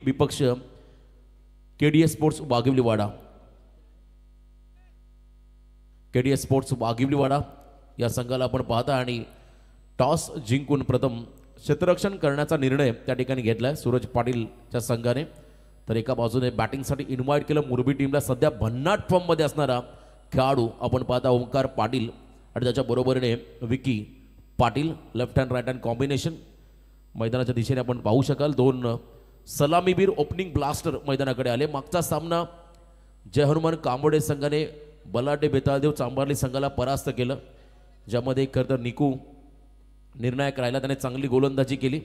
विपक्ष KDS sports वाघिवलीवाडा. KDS sports वाघिवलीवाडा या संघाला आपण पाहता आणि टॉस जिंकून प्रथम क्षेत्ररक्षण करण्याचा निर्णय त्या ठिकाणी घेतलाय सूरज पाटीलच्या संघाने. तर एका बाजूने बॅटिंगसाठी इन्व्हाइट केलं मुरबी टीमला. सध्या भन्नाट फॉर्ममध्ये असणारा खेळाडू आपण पाहता ओंकार पाटील आणि त्याच्या बरोबरीने Vicky Patil. Left hand right hand combination मैदानाच्या दिशेने आपण पाहू शकाल. दोन सलामीवीर ओपनिंग ब्लास्टर मैदानाकडे आले. मागचा सामना जय हनुमान कांबोडे संघाने बलाढ्य बेताळदेव चांभारली संघाला परास्त केलं, ज्यामध्ये खरं तर निकू निर्णायक राहिला. त्याने चांगली गोलंदाजी केली.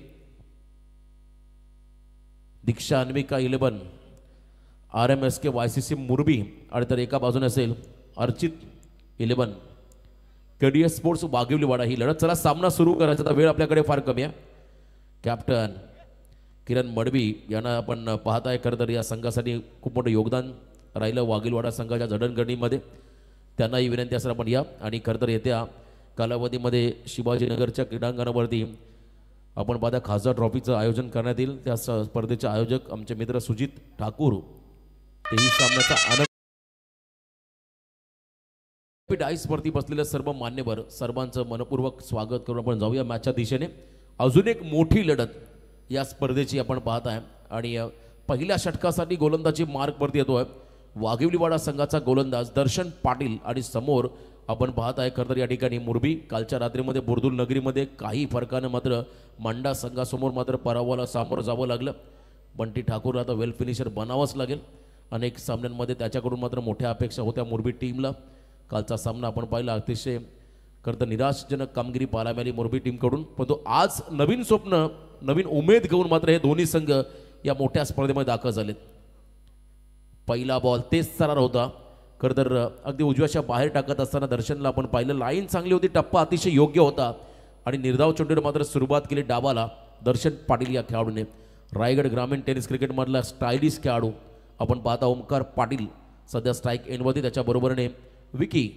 दीक्षा अन्विका 11 RMSK YCC मुरबी आणि तर एका बाजूने असेल अर्चित 11 केडीएस स्पोर्ट्स वाघिवलीवाडा ही लढत. चला सामना सुरू करायचा, तर वेळ आपल्याकडे फार कमी आहे. कॅप्टन किरण मडवी यांना आपण पाहताय. खरं तर या संघासाठी खूप मोठं योगदान राहिलं वाघिलवाडा संघाच्या जडणघडणीमध्ये. त्यांनाही विनंती असणार आपण या. आणि खरं तर येत्या कालावधीमध्ये शिवाजीनगरच्या क्रीडांगणावरती आपण पाहता खासदार ट्रॉफीचं आयोजन करण्यात येईल. त्या स्पर्धेचे आयोजक आमचे मित्र सुजित ठाकूर तेही सामन्याचा आनंद. डाईसवरती बसलेले सर्व मान्यवर सर्वांचं मनपूर्वक स्वागत करून आपण जाऊया मॅचच्या दिशेने. अजून एक मोठी लढत या स्पर्धेची आपण पाहत आहे आणि पहिल्या षटकासाठी गोलंदाजी मार्कवरती येतोय वाघिवलीवाडा संघाचा गोलंदाज दर्शन पाटील. आणि समोर आपण पाहत आहे खरं तर या ठिकाणी मुरबी कालच्या रात्रीमध्ये बुर्दुल नगरीमध्ये काही फरकानं मात्र मांडा संघासमोर मात्र पराभवाला सामोरं जावं लागलं. बंटी ठाकूर आता वेल फिनिशर बनावंच लागेल. अनेक सामन्यांमध्ये त्याच्याकडून मात्र मोठ्या अपेक्षा होत्या मुरबी टीमला. कालचा सामना आपण पाहिला, अतिशय खरं तर निराशजनक कामगिरी पाहायला मिळाली मुरबी टीमकडून. पण तो आज नवीन स्वप्न नवीन उमेद घेऊन मात्र हे दोन्ही संघ या मोठ्या स्पर्धेमध्ये दाखल झालेत. पहिला बॉल तेच सरार होता. खरं तर अगदी उजव्याच्या बाहेर टाकत असताना दर्शनला आपण पाहिलं, लाईन चांगली होती, टप्पा अतिशय योग्य होता आणि निर्धाव चेंडूने मात्र सुरुवात केली डावाला दर्शन पाटील या खेळाडूने. रायगड ग्रामीण टेनिस क्रिकेटमधला स्टायलिश खेळाडू आपण पाहता ओंकार पाटील सध्या स्ट्राईक एंडवरती. त्याच्या बरोबरीने विकी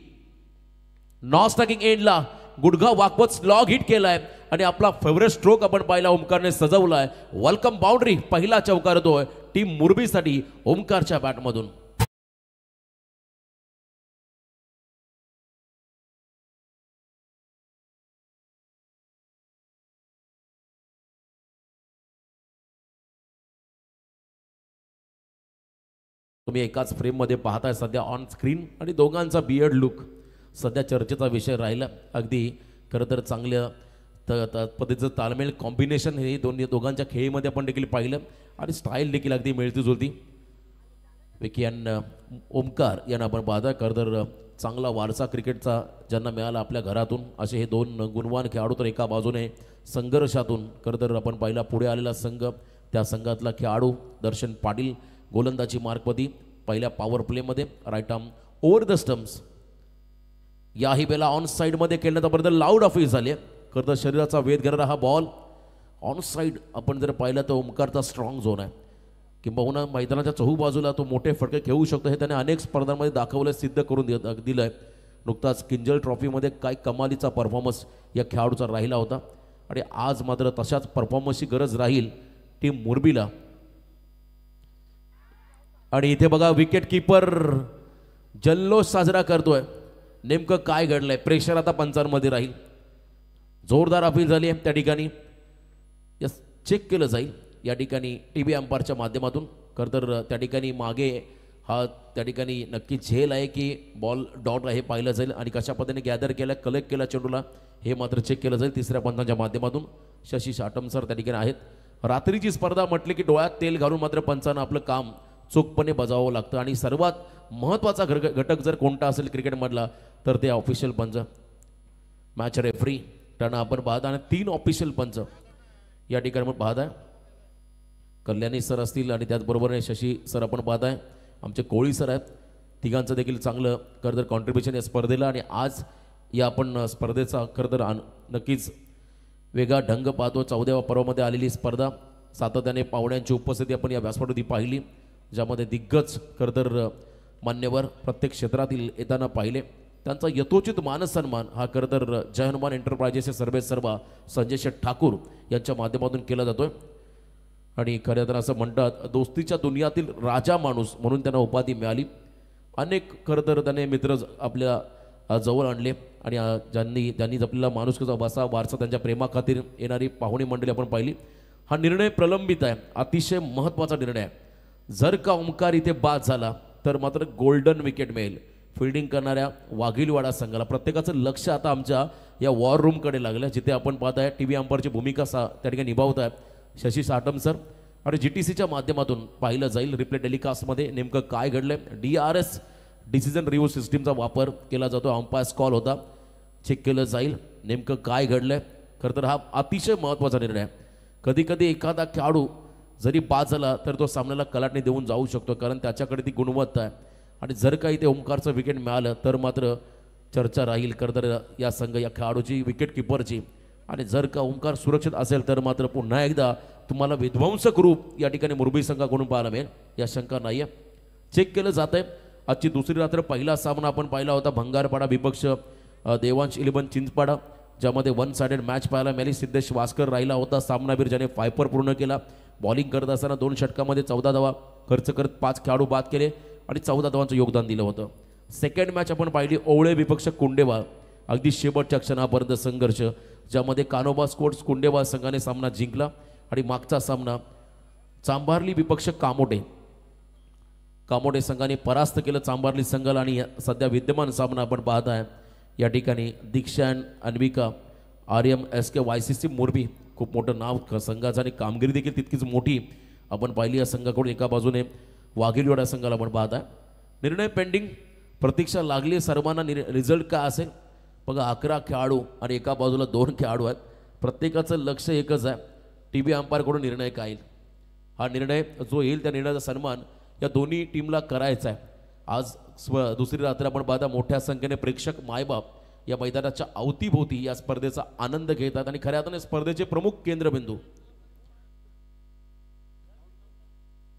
नॉन स्ट्रायकिंग एंडला गुडघा वाकवत स्लॉग हिट केलाय आणि आपला फेवरेट स्ट्रोक आपण पाहिला ओंकारने सजवलाय. वेलकम बाउंड्री, पहिला चौकार होतोय टीम मुरबीसाठी ओंकारच्या बॅटमधून. तुम्ही एकाच फ्रेममध्ये पाहताय सध्या ऑन स्क्रीन आणि दोघांचा बियर्ड लुक सध्या चर्चेचा विषय राहिला. अगदी खरं तर चांगल्या पद्धतीचं ताळमेळ कॉम्बिनेशन हे दोघांच्या खेळीमध्ये आपण देखील पाहिलं आणि स्टाईल देखील अगदी मिळती जुळती. विकी यांना ओमकार यांना आपण पाहता. खरं तर चांगला वारसा क्रिकेटचा ज्यांना मिळाला आपल्या घरातून असे हे दोन गुणवान खेळाडू. तर एका बाजूने संघर्षातून खरं तर आपण पाहिला पुढे आलेला संघ, त्या संघातला खेळाडू दर्शन पाटील गोलंदाजी मार्कवरती पहिल्या पॉवर प्लेमध्ये right arm over the stumps. याही वेळेला ऑन साईडमध्ये खेळण्याचा लाऊड ऑफिस झाली. खरं तर शरीराचा वेध घेणारा हा बॉल ऑन साईड आपण जर पाहिला तर ओमकारचा स्ट्रॉंग झोन आहे. किंबहुना मैदानाच्या चहूबाजूला तो मोठे फटके खेळू शकतो हे त्याने अनेक स्पर्धांमध्ये दाखवलं, सिद्ध करून दिलंय. नुकताच किंजल ट्रॉफीमध्ये काय कमालीचा परफॉर्मन्स या खेळाडूचा राहिला होता आणि आज मात्र तशाच परफॉर्मन्सची गरज राहील टीम मुरबीला. आणि इथे बघा विकेट कीपर जल्लोष साजरा करतोय. नेमकं काय घडलंय? प्रेशर आता पंचांमध्ये राहील. जोरदार अपील झाली आहे त्या ठिकाणी. यस, चेक केलं जाईल या ठिकाणी टीव्ही अंपायरच्या माध्यमातून. खरं तर त्या ठिकाणी मागे हा त्या ठिकाणी नक्की झेल आहे की बॉल डॉट आहे हे पाहिलं जाईल आणि कशा पद्धतीने गॅदर केला कलेक्ट केला चेंडूला हे मात्र चेक केलं जाईल तिसऱ्या पंचांच्या माध्यमातून. शशी शाटम सर त्या ठिकाणी आहेत. रात्रीची स्पर्धा म्हटली की डोळ्यात तेल घालून मात्र पंचांना आपलं काम चोखपणे बजावावं लागतं आणि सर्वात महत्त्वाचा घटक जर कोणता असेल क्रिकेटमधला तर ते ऑफिशियल पंच, मॅच रेफरी त्यांना आपण पाहता. आणि 3 ऑफिशियल पंच या ठिकाणी आपण पाहताय. कल्याणी सर असतील आणि त्याचबरोबर शशी सर आपण पाहताय. आमचे कोळी सर आहेत. तिघांचं देखील चांगलं खरं तर कॉन्ट्रीब्युशन या स्पर्धेला आणि आज या आपण स्पर्धेचा खरं तर नक्कीच वेगळा ढंग पाहतो. 14व्या पर्वामध्ये आलेली स्पर्धा, सातत्याने पाहुण्यांची उपस्थिती आपण या व्यासपीठावरती पाहिली, ज्यामध्ये दिग्गज खरं तर मान्यवर प्रत्येक क्षेत्रातील येताना पाहिले. त्यांचा यथोचित मानसन्मान हा खरं तर जय हनुमान एंटरप्राइजेसचे सर्वेसर्वा संजय शेठ ठाकूर यांच्या माध्यमातून केला जातोय. आणि खरं तर असं म्हणतात दोस्तीच्या दुनियातील राजा माणूस म्हणून त्यांना उपाधी मिळाली. अनेक खरं तर त्याने मित्र आपल्या जवळ आणले आणि ज्यांनी जपलेला माणूस कसा बसा वारसा त्यांच्या प्रेमाखातीर येणारी पाहुणी मंडळी आपण पाहिली. हा निर्णय प्रलंबित आहे, अतिशय महत्त्वाचा निर्णय आहे. जर का ओंकार इथे बाद झाला तर मात्र गोल्डन विकेट मिळेल फिल्डिंग करणाऱ्या वाघिलवाडा संघाला. प्रत्येकाचं लक्ष आता आमच्या या वॉर रूमकडे लागलं, जिथे आपण पाहत आहे टी व्ही अंपायरची भूमिका त्या ठिकाणी निभावत आहे शशी साटम सर. आणि GTCच्या माध्यमातून पाहिलं जाईल रिप्ले टेलिकास्टमध्ये नेमकं काय घडलंय. DRS डिसिजन रिव्ह्यू सिस्टीमचा वापर केला जातो. अंपायर्स कॉल होता, चेक केलं जाईल नेमकं काय घडलंय. खरं तर हा अतिशय महत्त्वाचा निर्णय आहे. कधी कधी एखादा खेळाडू जरी बाद झाला तर तो सामन्याला कलाटणी देऊन जाऊ शकतो, कारण त्याच्याकडे ती गुणवत्ता आहे. आणि जर काही ते ओंकारचं विकेट मिळालं तर मात्र चर्चा राहील खरं तर या संघ या खेळाडूची विकेट किपरची. आणि जर का ओंकार सुरक्षित असेल तर मात्र पुन्हा एकदा तुम्हाला विध्वंसक रूप या ठिकाणी मुरबी संघाकडून पाहायला मिळेल, या शंका नाही आहे. चेक केलं जात आहे. आजची दुसरी रात्र पहिला सामना आपण पाहिला होता भंगारपाडा विपक्ष देवांश 11 चिंचपाडा, ज्यामध्ये 1 साइडेड मॅच पाहायला मिळाली. सिद्धेश वास्कर राहिला होता सामनावीर, ज्याने 5 पूर्ण केला. बॉलिंग करत असताना 2 षटकामध्ये 14 धावा खर्च करत 5 खेळाडू बाद केले आणि 14 धावांचं योगदान दिलं होतं. सेकंड मॅच आपण पाहिली ओवळे विपक्ष कुंडेवाळ, अगदी शेवटच्या क्षणापर्यंत संघर्ष, ज्यामध्ये कानोबा स्पोर्ट्स कुंडेवाळ संघाने सामना जिंकला. आणि मागचा सामना चांभारली विपक्ष कामोडे संघाने परास्त केलं चांभारली संघाला. आणि सध्या विद्यमान सामना आपण पाहत आहे या ठिकाणी Diksha and Anvika RMSK YCC Morbi, खूप मोठं नाव संघाचं आणि कामगिरी देखील तितकीच मोठी आपण पाहिली या संघाकडून. एका बाजूने वाघिलवाडा संघाला आपण पाहत आहे. निर्णय पेंडिंग, प्रतीक्षा लागली सर्वांना. रिझल्ट काय असेल बघा. 11 खेळाडू आणि एका बाजूला 2 खेळाडू आहेत. प्रत्येकाचं लक्ष एकच आहे, TV अंपायरकडून निर्णय काय येईल. हा निर्णय जो येईल त्या निर्णयाचा सन्मान या दोन्ही टीमला करायचा आहे. आज दुसरी रात्र आपण पाहता मोठ्या संख्येने प्रेक्षक मायबाप या मैदानाच्या अवतीभोवती या स्पर्धेचा आनंद घेतात. आणि खऱ्या अर्थाने स्पर्धेचे प्रमुख केंद्रबिंदू.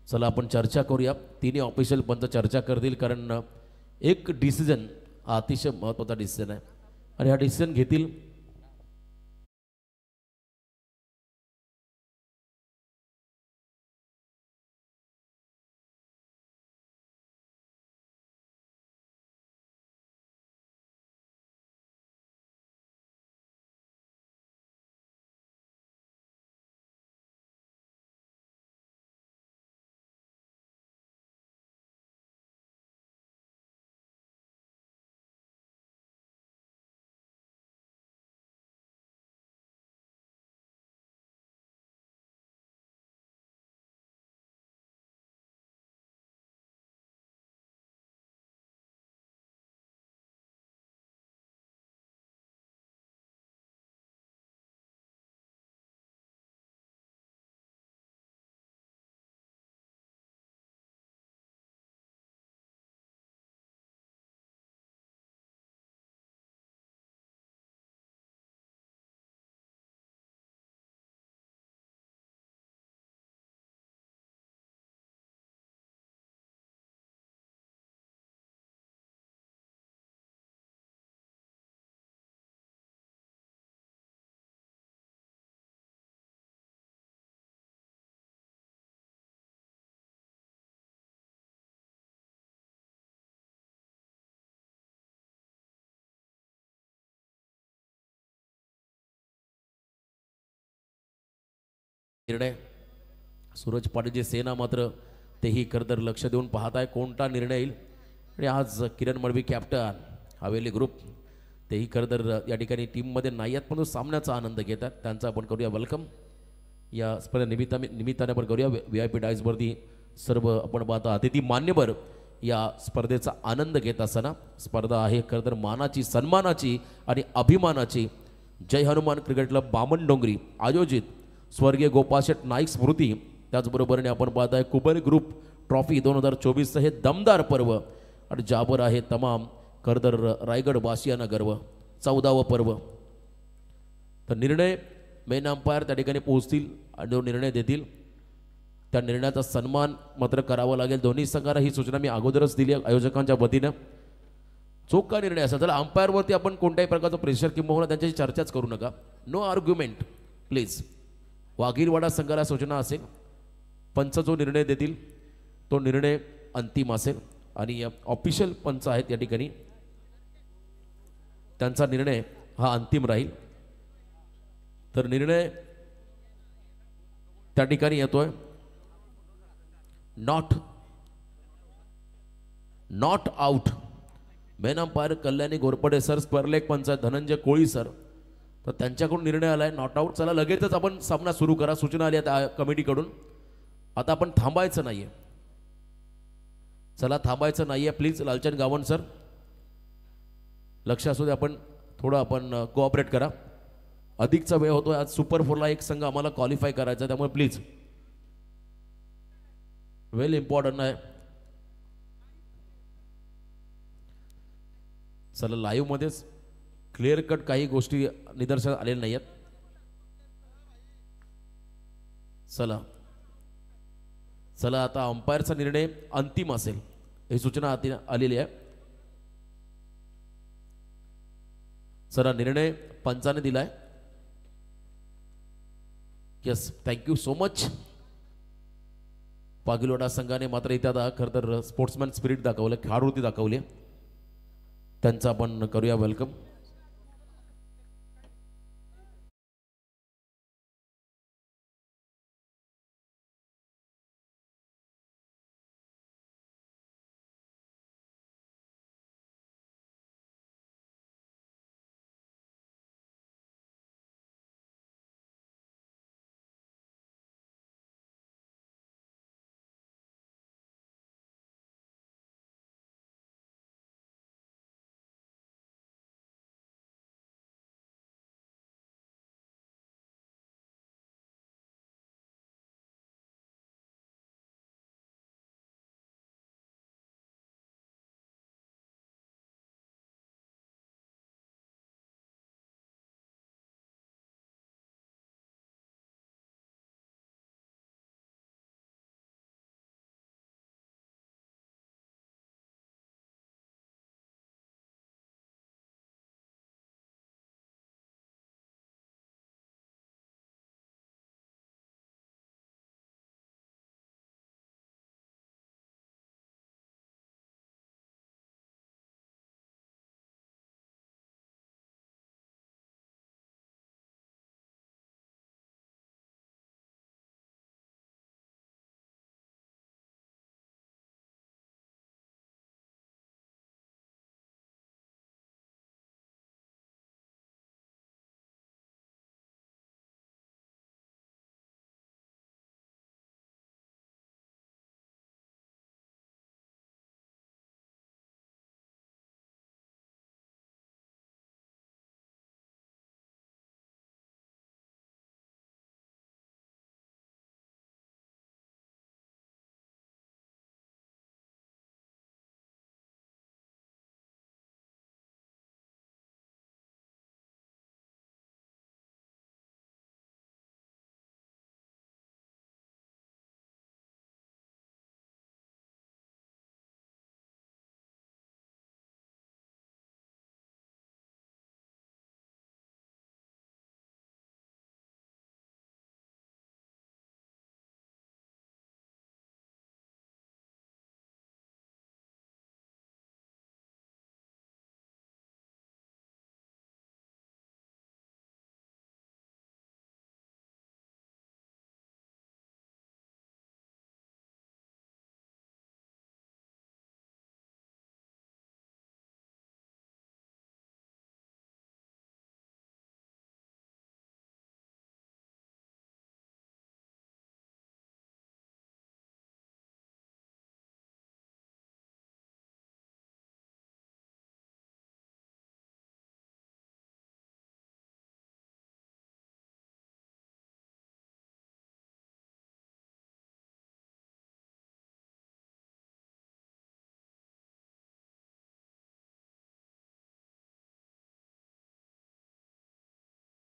चला आपण चर्चा करूया. तिन्ही ऑफिशियल पंच चर्चा करतील, कारण एक डिसिजन हा अतिशय महत्त्वाचा डिसिजन आहे आणि हा डिसिजन घेतील निर्णय. सूरज पाटीलची सेना मात्र तेही खरंतर लक्ष देऊन पाहत आहे कोणता निर्णय येईल. आणि आज किरण मडवी कॅप्टन हवेली ग्रुप तेही खरंतर या ठिकाणी टीममध्ये नाही आहेत, पण सामन्याचा आनंद घेतात. त्यांचा आपण करूया वेलकम. या स्पर्धे निमित्ताने आपण करूया VIP डायसवरती सर्व आपण पाहता अतिथी मान्यवर या स्पर्धेचा आनंद घेत असताना. स्पर्धा आहे खरंतर मानाची, सन्मानाची आणि अभिमानाची. जय हनुमान क्रिकेट क्लब बामण डोंगरी आयोजित स्वर्गीय गोपालशेठ नाईक स्मृती, त्याचबरोबरने आपण पाहत आहे कुबल ग्रुप ट्रॉफी 2024 हे दमदार पर्व. आणि ज्यावर आहे तमाम खरंतर रायगड वासियांना गर्व. 14वं पर्व. तर निर्णय मेन अंपायर त्या ठिकाणी पोहोचतील आणि जो निर्णय देतील त्या निर्णयाचा सन्मान मात्र करावा लागेल. दोन्ही संघाला ही सूचना मी अगोदरच दिली आयोजकांच्या वतीनं. चोख का निर्णय असेल तर अंपायरवरती आपण कोणत्याही प्रकारचं प्रेशर किंवा त्यांच्याशी चर्चाच करू नका. No argument please. वाघीरवाडा संघाला सूचना असेल पंच जो निर्णय देतील तो निर्णय अंतिम असेल आणि ऑफिशियल पंच आहेत या ठिकाणी त्यांचा निर्णय हा अंतिम राहील। तर निर्णय त्या ठिकाणी येतोय not out. Main umpire Kalyani Ghorpade sir, square leg पंच धनंजय कोळी सर, तर त्यांच्याकडून निर्णय आलाय नॉट आउट। चला लगेचच आपण सामना सुरू करा, सूचना आली आहे कमिटीकडून। आता आपण थांबायचं नाहीये, चला थांबायचं नाहीये प्लीज। लालचंद गावण सर लक्ष असू दे, आपण थोडं आपण कोऑपरेट करा, अधिकचा वेळ होतोय। आज सुपर फोरला एक संघ आम्हाला क्वालिफाय करायचा, त्यामुळे प्लीज वेल इम्पॉर्टंट आहे। चला लाईव्ह मध्येच क्लिअर कट काही गोष्टी निदर्शनास आलेल्या नाही आहेत। चला चला आता अंपायरचा निर्णय अंतिम असेल ही सूचना आलेली आहे। चला निर्णय पंचाने दिलाय। Yes, thank you so much. Pagiloda संघाने मात्र इथे आता खरं तर स्पोर्ट्समॅन स्पिरिट दाखवलं, खेळाडूवृत्ती दाखवली, त्यांचा आपण करूया वेलकम।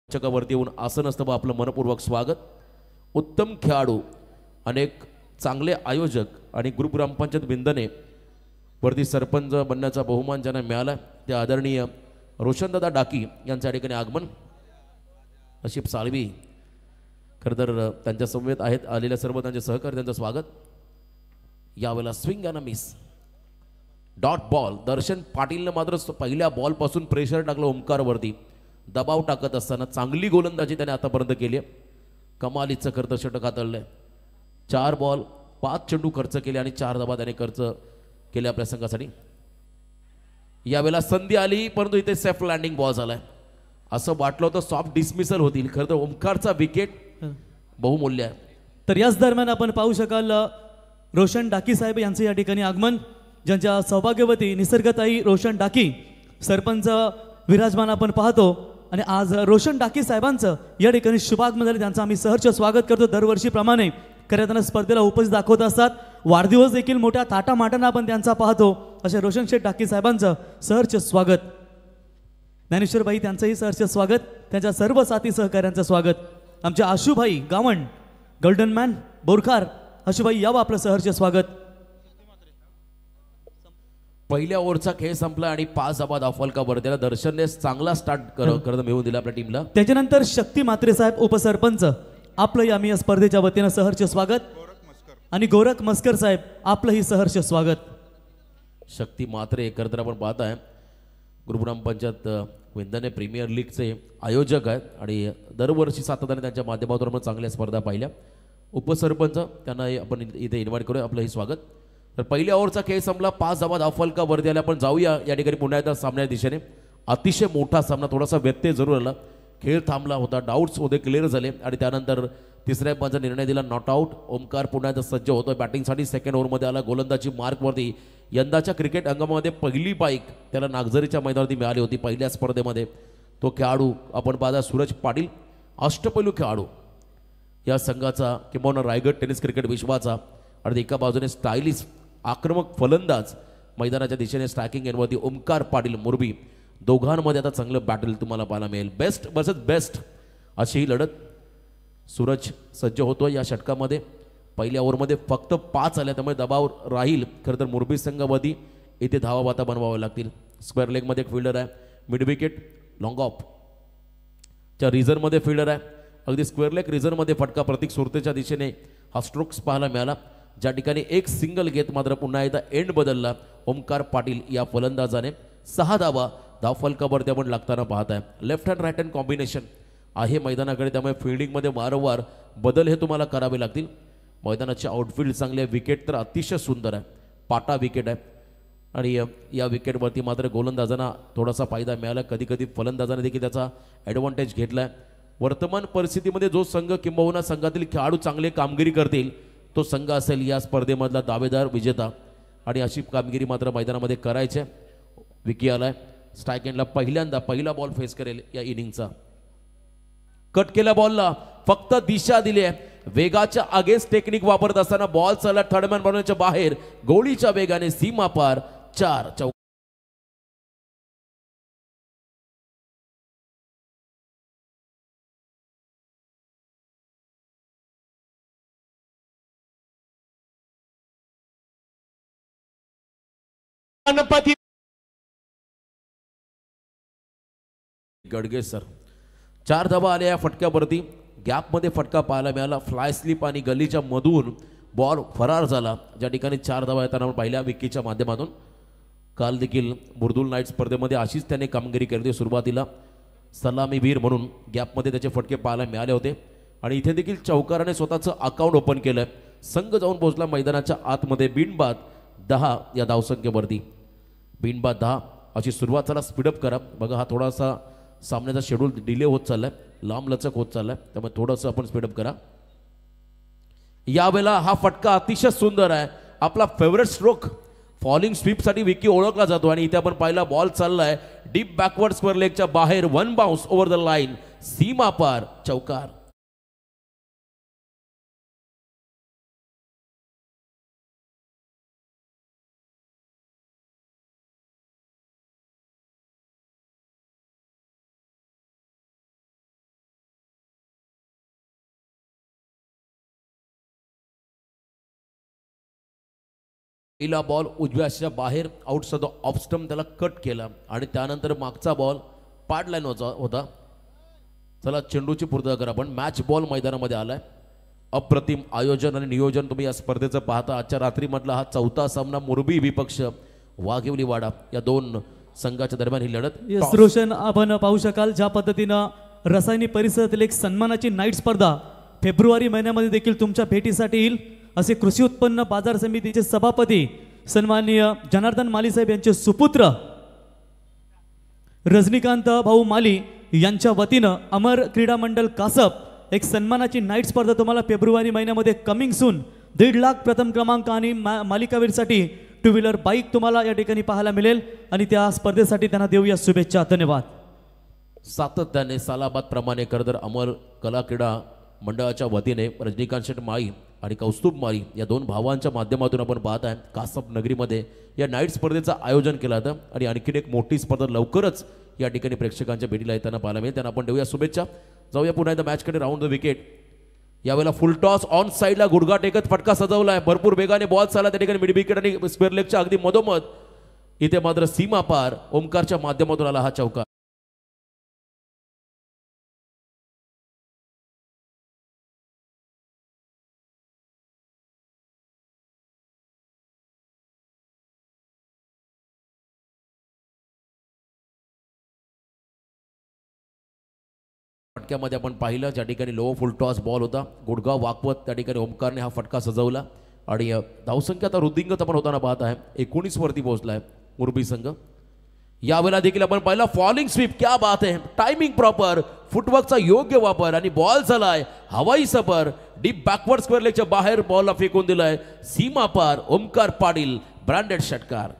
चकावरती येऊन आसन असतं आपलं मनपूर्वक स्वागत। उत्तम खेळाडू, अनेक चांगले आयोजक आणि ग्रुप ग्रामपंचायत बिंदने वरती सरपंच बनण्याचा बहुमान ज्यांना मिळाला ते आदरणीय रोशनदादा डाकी यांच्या ठिकाणी आगमन। नशीब साळवी खरं तर त्यांच्या समवेत आहेत आलेल्या सर्व त्यांचे सहकारी त्यांचं स्वागत. यावेळेला swing and miss dot ball. Darshan पाटीलनं मात्र पहिल्या बॉलपासून प्रेशर टाकलं ओमकारवरती. दबाव टाकत असताना चांगली गोलंदाजी त्याने आतापर्यंत केली आहे. कमालीचं खरं षटक हाताळलंय. 4 बॉल 5 चेंडू खर्च केले आणि 4 धावा त्याने खर्च केल्या प्रसंगासाठी. यावेळेला संधी आली परंतु इथे सेफ लँडिंग बॉल झालाय. असं वाटलं होतं सॉफ्ट डिसमिसल होतील. खरं तर ओमकारचा विकेट बहुमूल्य आहे. तर याच दरम्यान आपण पाहू शकाल रोशन डाकी साहेब यांचं या ठिकाणी आगमन. ज्यांच्या सौभाग्यवती निसर्गताई रोशन डाकी सरपंच विराजमान आपण पाहतो. आणि आज रोशन डाकी साहेबांचं या ठिकाणी शुभागमन झाले. त्यांचं आम्ही सहर्ष स्वागत करतो. दरवर्षीप्रमाणे खऱ्या त्यांना स्पर्धेला उपस्थित दाखवत असतात. वाढदिवस देखील मोठ्या थाटामाटानं आपण त्यांचा पाहतो. अशा रोशन शेठ डाकी साहेबांचं सहर्ष स्वागत. ज्ञानेश्वरबाई त्यांचंही सहर्ष स्वागत. त्यांच्या सर्व साथी सहकाऱ्यांचं स्वागत. आमच्या आशुभाई गावण गोल्डन मॅन बोरखार आशुभाई यावं आपलं सहर्ष स्वागत. पहिल्या ओव्हरचा खेळ संपला आणि 5 धावा धावफलकावर त्याला दर्शनने चांगला स्टार्ट करत मिळवून दिला आपल्या टीमला. त्याच्यानंतर शक्ती म्हात्रे साहेब उपसरपंच आपलं आम्ही या स्पर्धेच्या वतीनं सहर्ष स्वागत. आणि गोरख मस्कर साहेब आपलंही सहर्ष स्वागत. शक्ती म्हात्रे खरं तर आपण पाहताय ग्रुपग्रामपंचायत विंदाने प्रीमियर लीगचे आयोजक आहेत आणि दरवर्षी सातत्याने त्यांच्या माध्यमातून आपण चांगल्या स्पर्धा पाहिल्या. उपसरपंच त्यांना आपण इथे इन्व्हाइट करूया. आपलंही स्वागत. तर पहिल्या ओव्हरचा खेळ संपला. 5 धावा धावफलकावरती आले. आपण जाऊया या ठिकाणी पुन्हा एकदा सामन्या दिशेने. अतिशय मोठा सामना. थोडासा व्यत्यय जरूर आला. खेळ थांबला होता. डाऊट्स होते क्लिअर झाले आणि त्यानंतर तिसऱ्या पंचा निर्णय दिला नॉट आऊट. ओमकार पुन्हा एकदा सज्ज होतोय बॅटिंगसाठी. सेकंड ओव्हरमध्ये आला. गोलंदाजी मार्कवरती यंदाच्या क्रिकेट अंगणामध्ये पहिली बाईक त्याला नागझरीच्या मैदानावरती मिळाली होती पहिल्या स्पर्धेमध्ये. तो खेळाडू आपण पाहता सूरज पाटील अष्टपैलू खेळाडू या संघाचा किंवा रायगड टेनिस क्रिकेट विश्वाचा. आणि एका बाजूने स्टायलिश आक्रमक फलंदाज मैदानाच्या दिशेने स्ट्रायकिंग एंडवरती ओमकार पाटील मुरबी. दोघांमध्ये आता चांगलं बॅटल तुम्हाला पाहायला मिळेल. बेस्ट वर्सेस बेस्ट अशी ही लढत. सूरज सज्ज होतो या षटकामध्ये. पहिल्या ओव्हरमध्ये फक्त 5 आल्या त्यामुळे दबाव राहील. खरं तर मुरबी संघावरती इथे धावा आता बनवाव्या लागतील. स्क्वेअर लेगमध्ये एक फिल्डर आहे. मिड विकेट लॉंग ऑफ च्या रिझर्वमध्ये फिल्डर आहे. अगदी स्क्वेअर लेग रिझर्वमध्ये फटका प्रतीक सुरतेच्या दिशेने हा स्ट्रोक्स पाहायला मिळाला. ज्या ठिकाणी एक सिंगल घेत मात्र पुन्हा एकदा एंड बदलला ओमकार पाटील या फलंदाजाने. 6 धावा धावफलकावरती आपण लागताना पाहत आहे. Left hand right hand combination आहे मैदानाकडे त्यामुळे फिल्डिंगमध्ये वारंवार बदल हे तुम्हाला करावे लागतील. मैदानाची आउटफील्ड चांगली आहे. विकेट तर अतिशय सुंदर आहे. पाटा विकेट आहे आणि या विकेटवरती मात्र गोलंदाजांना थोडासा फायदा मिळाला. कधी कधी फलंदाजाने देखील त्याचा ॲडव्हान्टेज घेतला आहे. वर्तमान परिस्थितीमध्ये जो संघ किंबहुना संघातील खेळाडू चांगले कामगिरी करतील तो संघ असेल या स्पर्धेमधला दावेदार विजेता. आणि अशी कामगिरी मात्र मैदानामध्ये करायची आहे. विकी आलाय स्ट्राईक एंडला. पहिल्यांदा पहिला बॉल फेस करेल या इनिंगचा. कट केल्या बॉलला फक्त दिशा दिली आहे. वेगाच्या अगेन्स्ट टेक्निक वापरत असताना बॉल चालला थर्डमॅन बनवण्याच्या बाहेर. गोळीच्या वेगाने सीमा पार. 4 चौका. गडगे सर 4 धावा आल्या या फटक्यावरती. गॅपमध्ये फटका पाहायला मिळाला. फ्लाय स्लिप आणि गलीच्या मधून बॉल फरार झाला. ज्या ठिकाणी 4 धावा येताना आपण पाहिल्या विकीच्या माध्यमातून. काल देखील बुर्दुल नाईट स्पर्धेमध्ये अशीच त्याने कामगिरी केली. सुरुवातीला सलामीवीर म्हणून गॅपमध्ये त्याचे फटके पाहायला मिळाले होते आणि इथे देखील चौकाराने स्वतःचं अकाउंट ओपन केलं. संघ जाऊन पोहोचला मैदानाच्या आतमध्ये. बिनबाद 10 या धावसंख्येवरती. बिनबाद 10 अशी सुरुवात. चला स्पीडअप करा. बघा हा थोडासा सामन्याचा शेड्यूल डिले होत चाललाय. लांब लचक होत चाललाय त्यामुळे थोडंसं आपण स्पीडअप करा. यावेळेला हा फटका अतिशय सुंदर आहे. आपला फेवरेट स्ट्रोक फॉलिंग स्वीपसाठी विकी ओळखला जातो आणि इथे आपण पाहिला बॉल चाललाय डीप बॅकवर्ड स्क्वेअर लेगच्या बाहेर. 1 बाउन्स ओव्हर द लाईन. सीमा पार. चौकार. पहिला बॉल उजव्या अशा बाहेर आउटसाइड द ऑफ स्टंप त्याला कट केला आणि त्यानंतर मागचा बॉल पाड लाईन होता. चला चेंडूची पूर्तता करा. आपण मॅच बॉल मैदानामध्ये आलाय. अप्रतिम आयोजन आणि नियोजन तुम्ही या स्पर्धेचं पाहता. आजच्या रात्रीमधला हा चौथा सामना मोरबी विपक्ष वाघिवली वाडा या दोन संघाच्या दरम्यान ही लढत. यस रोशन, आपण पाहू शकाल ज्या पद्धतीनं रसायनी परिसरातील एक सन्मानाची नाईट स्पर्धा फेब्रुवारी महिन्यामध्ये देखील तुमच्या भेटीसाठी येईल असे कृषी उत्पन्न बाजार समितीचे सभापती सन्माननीय जनार्दन माली साहेब यांचे सुपुत्र रजनीकांत भाऊ माली यांच्या वतीनं अमर क्रीडा मंडळ कासप एक सन्मानाची नाईट स्पर्धा तुम्हाला फेब्रुवारी महिन्यामध्ये कमिंग सून 1.5 लाख प्रथम क्रमांक आणि मालिकावीरसाठी 2 व्हीलर बाईक तुम्हाला या ठिकाणी पाहायला मिळेल आणि त्या स्पर्धेसाठी त्यांना देऊया शुभेच्छा. धन्यवाद. सातत्याने सालाबाद प्रमाणे करदर अमर कला क्रीडा मंडळाच्या वतीने रजनीकांत शेठ माळी आणि कौस्तुभ माळी या दोन भावांच्या माध्यमातून आपण पाहत आहे कासप नगरीमध्ये या नाईट स्पर्धेचं आयोजन केलं होतं आणि आणखीन एक मोठी स्पर्धा लवकरच या ठिकाणी प्रेक्षकांच्या भेटीला येताना पाहायला मिळेल. त्यांना आपण देऊया शुभेच्छा. जाऊया पुन्हा एकदा मॅचकडे. Round the wicket. यावेळेला फुल टॉस ऑन साईडला गुडघा टेकत फटका सजवला आहे. भरपूर वेगाने बॉल चालला त्या ठिकाणी. मिड विकेट आणि स्क्वेअर लेगच्या अगदी मधोमध इथे मात्र सीमा पार ओमकारच्या माध्यमातून आला हा चौकार. फटक्यामध्ये आपण पाहिलं ज्या ठिकाणी लो फुल टॉस बॉल होता गुडगाव वाकवत त्या ठिकाणी ओमकारने हा फटका सजवला आणि धावसंख्या आता वृद्धिंगत आपण होताना पाहत आहे. 19 वरती पोहोचला आहे मुरबी संघ. यावेळेला देखील आपण पाहिलं फॉलिंग स्वीप. क्या बात आहे. टायमिंग प्रॉपर, फुटवर्कचा योग्य वापर आणि बॉल झालाय हवाई सफर. डीप बॅकवर्ड स्क्वेअर लेगच्या बाहेर बॉलला फेकून दिलाय सीमा पार. ओमकार पाटील ब्रँडेड षटकार.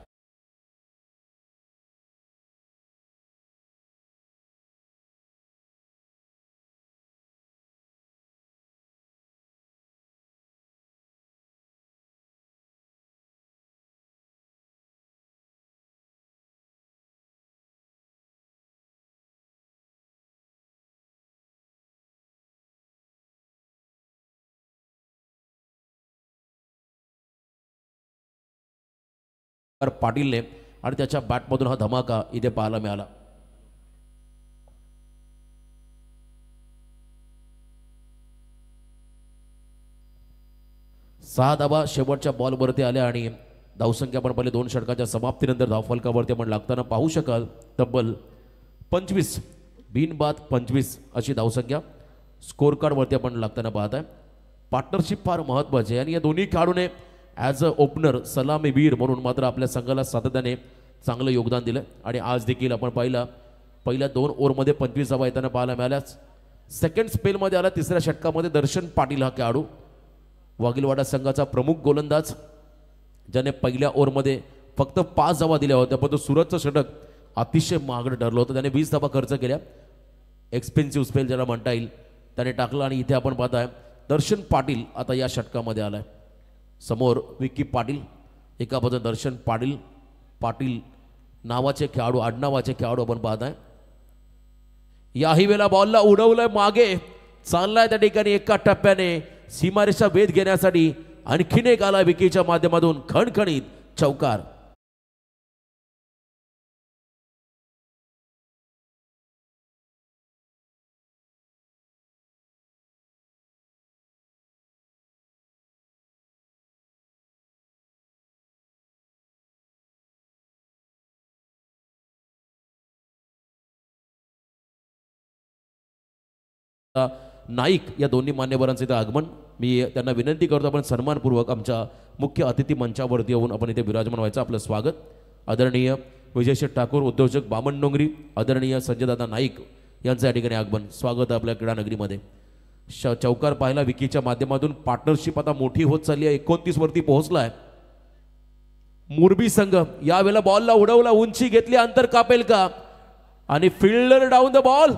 पाटीलने आणि त्याच्या बॅटमधून हा धमाका इथे पाहायला मिळाला. सहा धावा शेवटच्या बॉलवरती आल्या आणि धावसंख्या आपण पहिले 2 षटकाच्या समाप्तीनंतर धावफलकावरती आपण लागताना पाहू शकाल तब्बल 25 बिनबाद 25 अशी धावसंख्या स्कोर कार्डवरती आपण लागताना पाहत आहे. पार्टनरशिप फार महत्त्वाची आहे आणि या दोन्ही खेळाडूने ॲज अ ओपनर सलामीवीर म्हणून मात्र आपल्या संघाला सातत्याने चांगलं योगदान दिलं आणि आज देखील आपण पहिल्या 2 ओव्हरमध्ये 25 धावा येताना पाहायला मिळाल्याच. सेकंड स्पेलमध्ये आला तिसऱ्या षटकामध्ये दर्शन पाटील हा खेळाडू वाघिलवाडा संघाचा प्रमुख गोलंदाज ज्याने पहिल्या ओव्हरमध्ये फक्त 5 धावा दिल्या होत्या पण तो सुरतचं षटक अतिशय महागडं ठरलं होतं. त्याने 20 धावा खर्च केल्या. एक्सपेन्सिव्ह स्पेल ज्याला म्हणता येईल त्याने टाकला आणि इथे आपण पाहताय दर्शन पाटील आता या षटकामध्ये आलाय. समोर विक्की पाटील एका बाजूला दर्शन पाटील नावाचे खेळाडू आडनावाचे खेळाडू आपण पाहताय. याही वेळेला बॉलला उडवलंय मागे चाललाय त्या ठिकाणी एका टप्प्याने सीमारेषा वेध घेण्यासाठी आणखीन एक आला विकीच्या माध्यमातून खणखणीत चौकार. नाईक या दोन्ही मान्यवरांचं इथं आगमन. मी त्यांना विनंती करतो आपण सन्मानपूर्वक आमच्या मुख्य अतिथी मंचावरती येऊन आपण इथे विराजमान व्हायचं. आपलं स्वागत. आदरणीय विजयशेठ ठाकूर उद्योजक बामण डोंगरी, आदरणीय संजयदादा नाईक यांचं या ठिकाणी आगमन. स्वागत आहे आपल्या क्रीडा नगरीमध्ये. चौकार पाहिला विकीच्या माध्यमातून. पार्टनरशिप आता मोठी होत चालली आहे. 29 वरती पोहोचलाय मुरबी संघ. यावेळेला बॉलला उडवला, उंची घेतली, अंतर कापेल का आणि fielder down the ball.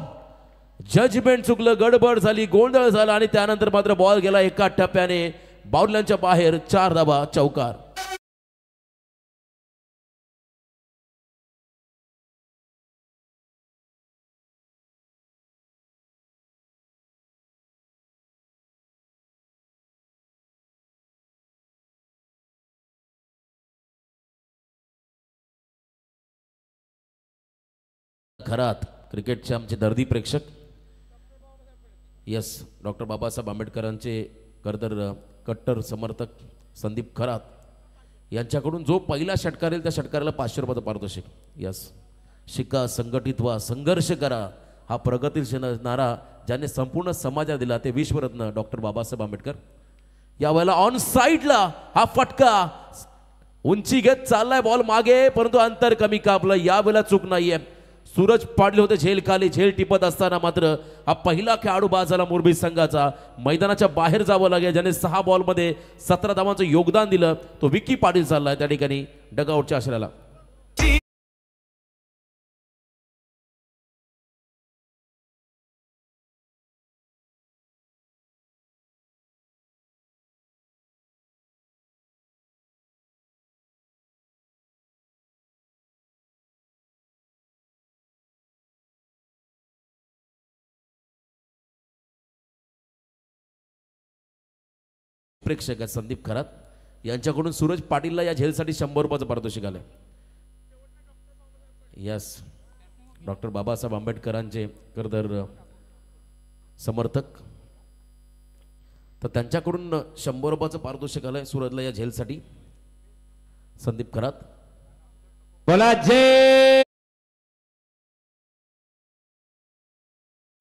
Judgement चुकलं, गडबड झाली, गोंधळ झाला आणि त्यानंतर मात्र बॉल गेला एका टप्प्याने बाउंड्रीच्या बाहेर. 4 धावा चौकार. घरात क्रिकेटचे आमचे दर्दी प्रेक्षक यस डॉक्टर बाबासाहेब आंबेडकरांचे खरंतर कट्टर समर्थक संदीप खरात यांच्याकडून जो पहिला षटकार येईल त्या षटकाराला 500 रुपयाचं पारितोषिक. यस शिका, संघटित व्हा, संघर्ष करा, हा प्रगतीशील नारा ज्याने संपूर्ण समाजाला दिला ते विश्वरत्न डॉक्टर बाबासाहेब आंबेडकर. यावेळेला ऑन साईडला हा फटका उंची घेत चाललाय बॉल मागे, परंतु अंतर कमी कापलं. यावेळेला चूक नाहीये. सूरज पाडले होते झेल खाली, झेल टिपत असताना मात्र हा पहिला खेळाडू बाद झाला मुरबी संघाचा. मैदानाच्या बाहेर जावं लागेल. ज्याने 6 बॉलमध्ये 17 धावांचं योगदान दिलं तो विकी पाटील चाललाय त्या ठिकाणी डगआउटच्या आश्रयाला. प्रेक्षक आहेत संदीप खरात यांच्याकडून सूरज पाटीलला या झेलसाठी 100 रुपयाचं पारितोषिक आलं. यस डॉक्टर बाबासाहेब आंबेडकरांचे खरंतर समर्थक, तर त्यांच्याकडून 100 रुपयाचं पारितोषिक आलंय सूरजला या झेलसाठी. संदीप खरात बोला जय.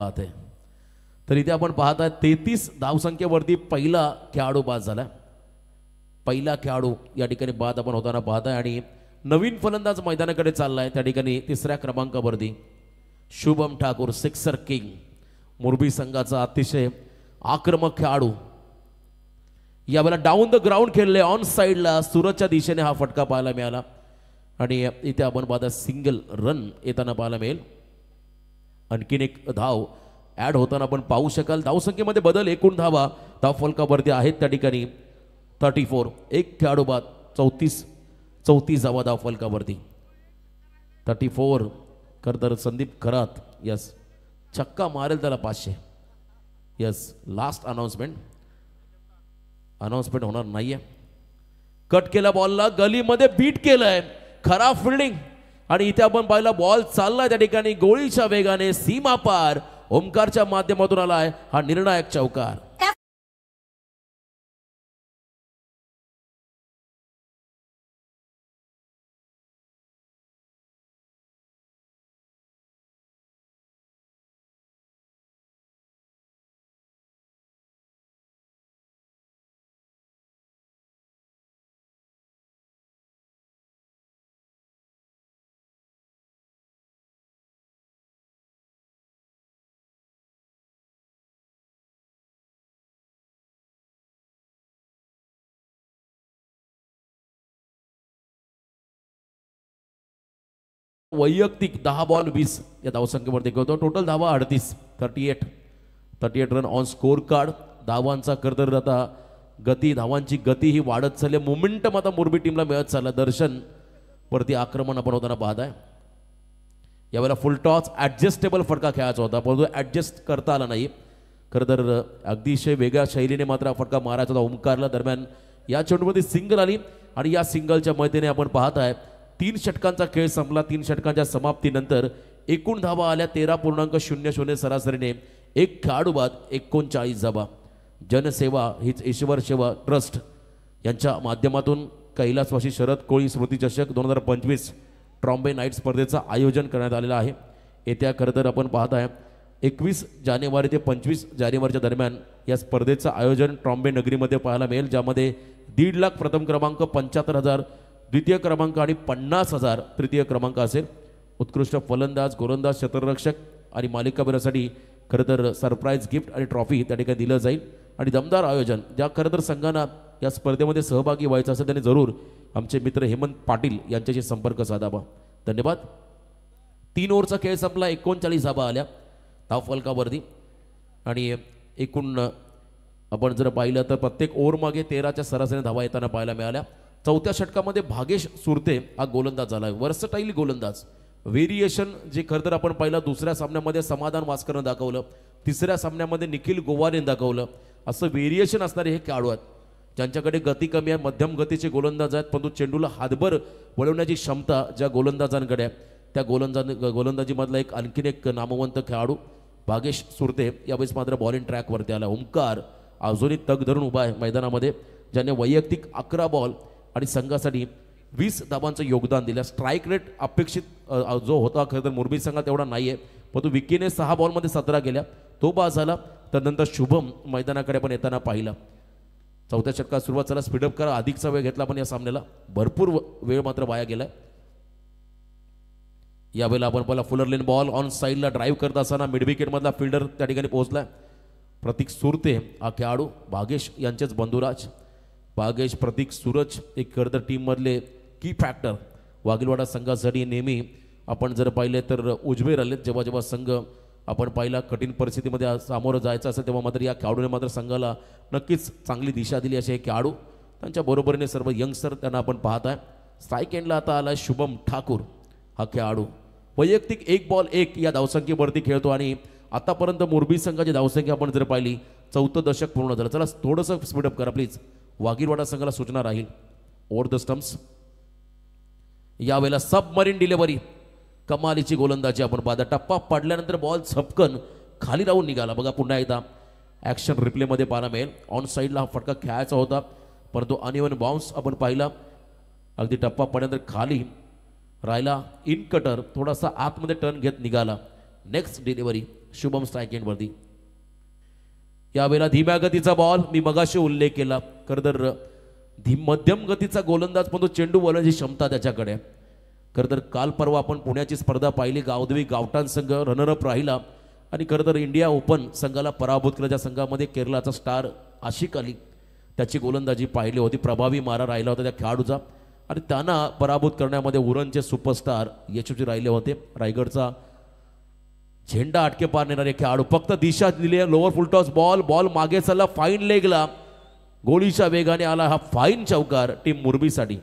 आहे तर इथे आपण पाहताय 33 धावसंख्येवरती पहिला खेळाडू बाद झाला. पहिला खेळाडू या ठिकाणी बाद आपण होताना पाहताय आणि नवीन फलंदाज मैदानाकडे चाललाय. त्या ठिकाणी 3ऱ्या क्रमांकावरती शुभम ठाकूर, सिक्सर किंग, मुरबी संघाचा अतिशय आक्रमक खेळाडू. यावेळेला डाऊन द ग्राउंड खेळले, ऑन साईडला सूरजच्या दिशेने हा फटका पाहायला मिळाला आणि इथे आपण पाहता सिंगल रन येताना पाहायला मिळेल. आणखीन एक धाव ऍड होताना आपण पाहू शकाल. धावसंख्येमध्ये बदल, एकूण धावा धावफलकावरती आहेत त्या ठिकाणी 34. एक खेळाडू बाद, 34 धावा धावफलकावरती. 34 खरंतर संदीप खरात. यस छक्का मारेल त्याला 500. यस लास्ट अनाउन्समेंट होणार नाहीये. कट केला बॉलला, गलीमध्ये बीट केलंय, खराब फिल्डिंग आणि इथे आपण पाहिला बॉल चाललाय त्या ठिकाणी गोळीच्या वेगाने सीमा पार. ओमकारच्या माध्यमातून आलाय हा निर्णायक चौकार. वैयक्तिक 10 बॉल 20 या धावसंख्येवरती होतो. टोटल धावा 38 रन ऑन स्कोर कार्ड. धावांचा खरंतर आता धावांची गती ही वाढत चालली. मोमेंटम आता मुरबी टीमला मिळत चालला. दर्शन वरती आक्रमण आपण होताना पाहताय. यावेळेला फुल टॉस ऍडजस्टेबल फटका खेळायचा होता परंतु ऍडजस्ट करता आला नाही. खरंतर अतिशय वेगळ्या शैलीने मात्र फटका मारायचा होता ओमकारला. दरम्यान या चेंडूमध्ये सिंगल आली आणि या सिंगलच्या मदतीने आपण पाहताय 3 षटकांचा खेळ संपला. 3 षटकांच्या समाप्तीनंतर एकूण धावा आल्या 13.00 सरासरीने. एक खेळाडू बाद, 39 धावा. जनसेवा हीच ईश्वर सेवा ट्रस्ट यांच्या माध्यमातून कैलासवासी शरद कोळी स्मृती चषक 2025 ट्रॉम्बे नाईट स्पर्धेचं आयोजन करण्यात आलेलं आहे. येत्या खरंतर आपण पाहताय 21 जानेवारी ते 25 जानेवारीच्या दरम्यान या स्पर्धेचं आयोजन ट्रॉम्बे नगरीमध्ये पाहायला मिळेल. ज्यामध्ये 1.5 लाख प्रथम क्रमांक, 75,000 द्वितीय क्रमांक आणि 50,000 तृतीय क्रमांक असेल. उत्कृष्ट फलंदाज, गोलंदाज, क्षेत्ररक्षक आणि मालिकावीरासाठी खरंतर सरप्राईज गिफ्ट आणि ट्रॉफी त्या ठिकाणी दिलं जाईल. आणि दमदार आयोजन. ज्या खरंतर संघांना या स्पर्धेमध्ये सहभागी व्हायचं असेल त्यांनी जरूर आमचे मित्र हेमंत पाटील यांच्याशी संपर्क साधावा. धन्यवाद. 3 ओव्हरचा खेळ संपला. 39 धावा आल्या धावफलकावरती आणि एकूण आपण जर पाहिलं तर प्रत्येक ओव्हर मागे 13च्या सरासरी धावा येताना पाहायला मिळाल्या. 4थ्या षटकामध्ये भागेश सुरते हा गोलंदाज झाला. वर्सटाईल गोलंदाज. व्हेरिएशन जे खरंतर आपण पाहिलं 2ऱ्या सामन्यामध्ये समाधान वास्करनं दाखवलं, 3ऱ्या सामन्यामध्ये निखिल गोवारेनं दाखवलं. असं व्हेरिएशन असणारे हे खेळाडू आहेत ज्यांच्याकडे गती कमी आहे, मध्यम गतीचे गोलंदाज आहेत परंतु चेंडूला हातभर वळवण्याची क्षमता ज्या गोलंदाजांकडे आहे त्या गोलंदाजीमधला एक आणखीन एक नामवंत खेळाडू भागेश सुरते यावेळेस मात्र बॉलिंग ट्रॅकवरती आला. ओंकार अजूनही तग धरून उभा आहे मैदानामध्ये, ज्याने वैयक्तिक 11 बॉल आणि संघासाठी 20 धावांचं योगदान दिलं. स्ट्राईक रेट अपेक्षित जो होता खरं तर मुरबी संघात तेवढा नाही आहे, परंतु विकीने 6 बॉलमध्ये 17 केल्या, तो बाद झाला. त्यानंतर शुभम मैदानाकडे पण येताना पाहिला. चौथ्या षटकात सुरुवात झाला, स्पीडअप करा, अधिकचा वेळ घेतला पण या सामन्याला भरपूर वेळ मात्र वाया गेलाय. यावेळेला आपण पहिला फुलर लेन बॉल ऑन साईडला ड्राईव्ह करत असताना मिड विकेटमधला फिल्डर त्या ठिकाणी पोहोचलाय. प्रतीक सुरते हा खेळाडू, भागेश यांचेच बंधुराज. भागेश, प्रतीक, सूरज एक खरं तर टीममधले की फॅक्टर. वाघिलवाडा संघासाठी नेहमी आपण जर पाहिले तर उजवे राहिलेत. जेव्हा जेव्हा संघ आपण पाहिला कठीण परिस्थितीमध्ये सामोरं जायचं असेल तेव्हा मात्र या खेळाडूने मात्र संघाला नक्कीच चांगली दिशा दिली असे हे खेळाडू. त्यांच्या बरोबरीने सर्व यंगस्टर त्यांना आपण पाहत आहे. स्ट्राईक एंडला आता आला शुभम ठाकूर हा खेळाडू. वैयक्तिक 1 बॉल 1 या धावसंख्येवरती खेळतो आणि आतापर्यंत मोरबी संघाची धावसंख्या आपण जर पाहिली 4थं दशक पूर्ण झालं. चला थोडंसं स्पीडअप करा प्लीज. वाघिरवाडा संघाला सूचना राहील. Over the stumps. यावेळेला सबमरीन डिलिव्हरी, कमालीची गोलंदाजी आपण पाहता. टप्पा पडल्यानंतर बॉल झपकन खाली राहून निघाला. बघा पुन्हा एकदा ॲक्शन रिप्लेमध्ये पाहायला मिळेल. ऑन साईडला हा फटका खेळायचा होता परंतु अनइव्हन बाउन्स आपण पाहिला. अगदी टप्पा पडल्यानंतर खाली राहिला. इन कटर थोडासा आतमध्ये टर्न घेत निघाला. नेक्स्ट डिलिव्हरी शुभम स्ट्राईक एंडवरती. यावेळेला धीम्या गतीचा बॉल, मी मगाशी उल्लेख केला खरं तर मध्यम गतीचा गोलंदाज पण तो चेंडू बोलण्याची क्षमता त्याच्याकडे. खरं तर काल परवा आपण पुण्याची स्पर्धा पाहिली. गावदेवी गावठाण संघ रनरअप राहिला आणि खरं तर इंडिया ओपन संघाला पराभूत केला. ज्या संघामध्ये केरळाचा स्टार आशिक अली त्याची गोलंदाजी पाहिली होती. प्रभावी मारा राहिला होता त्या खेळाडूचा आणि त्यांना पराभूत करण्यामध्ये उरणचे सुपरस्टार यशस्वी राहिले होते. रायगडचा झेंडा अटके पार नेणारे खेळाडू. फक्त दिशा दिली आहे. लोअर फुलटॉस बॉल, बॉल मागे चालला फाईन लेगला, गोळीच्या वेगाने आला हा फाईन चौकार टीम मुरबीसाठी.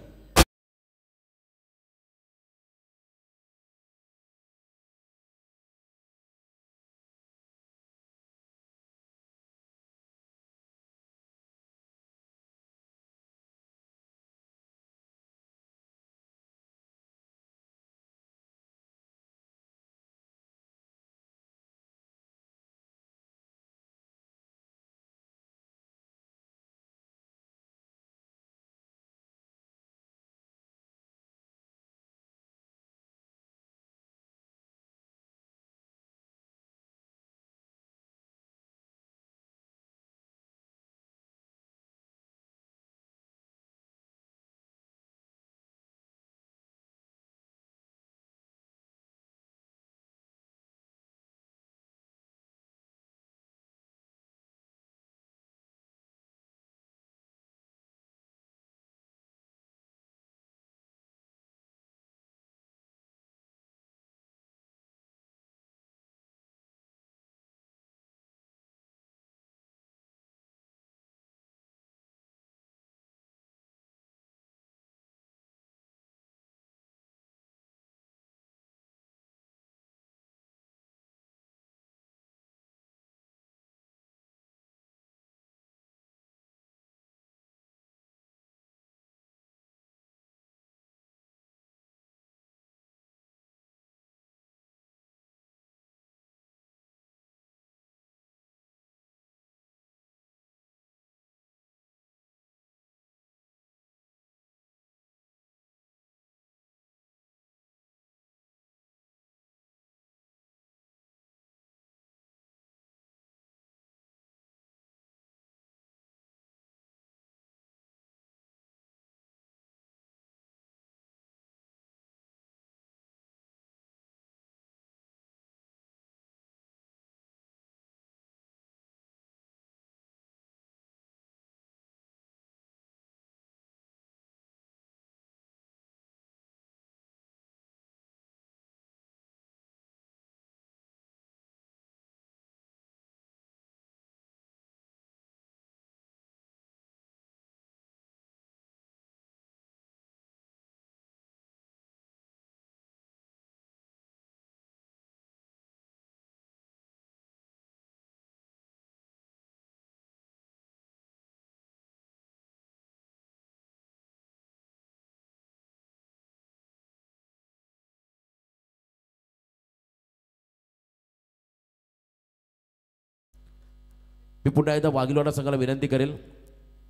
मी पुन्हा एकदा वाघिलवाडा संघाला विनंती करेल,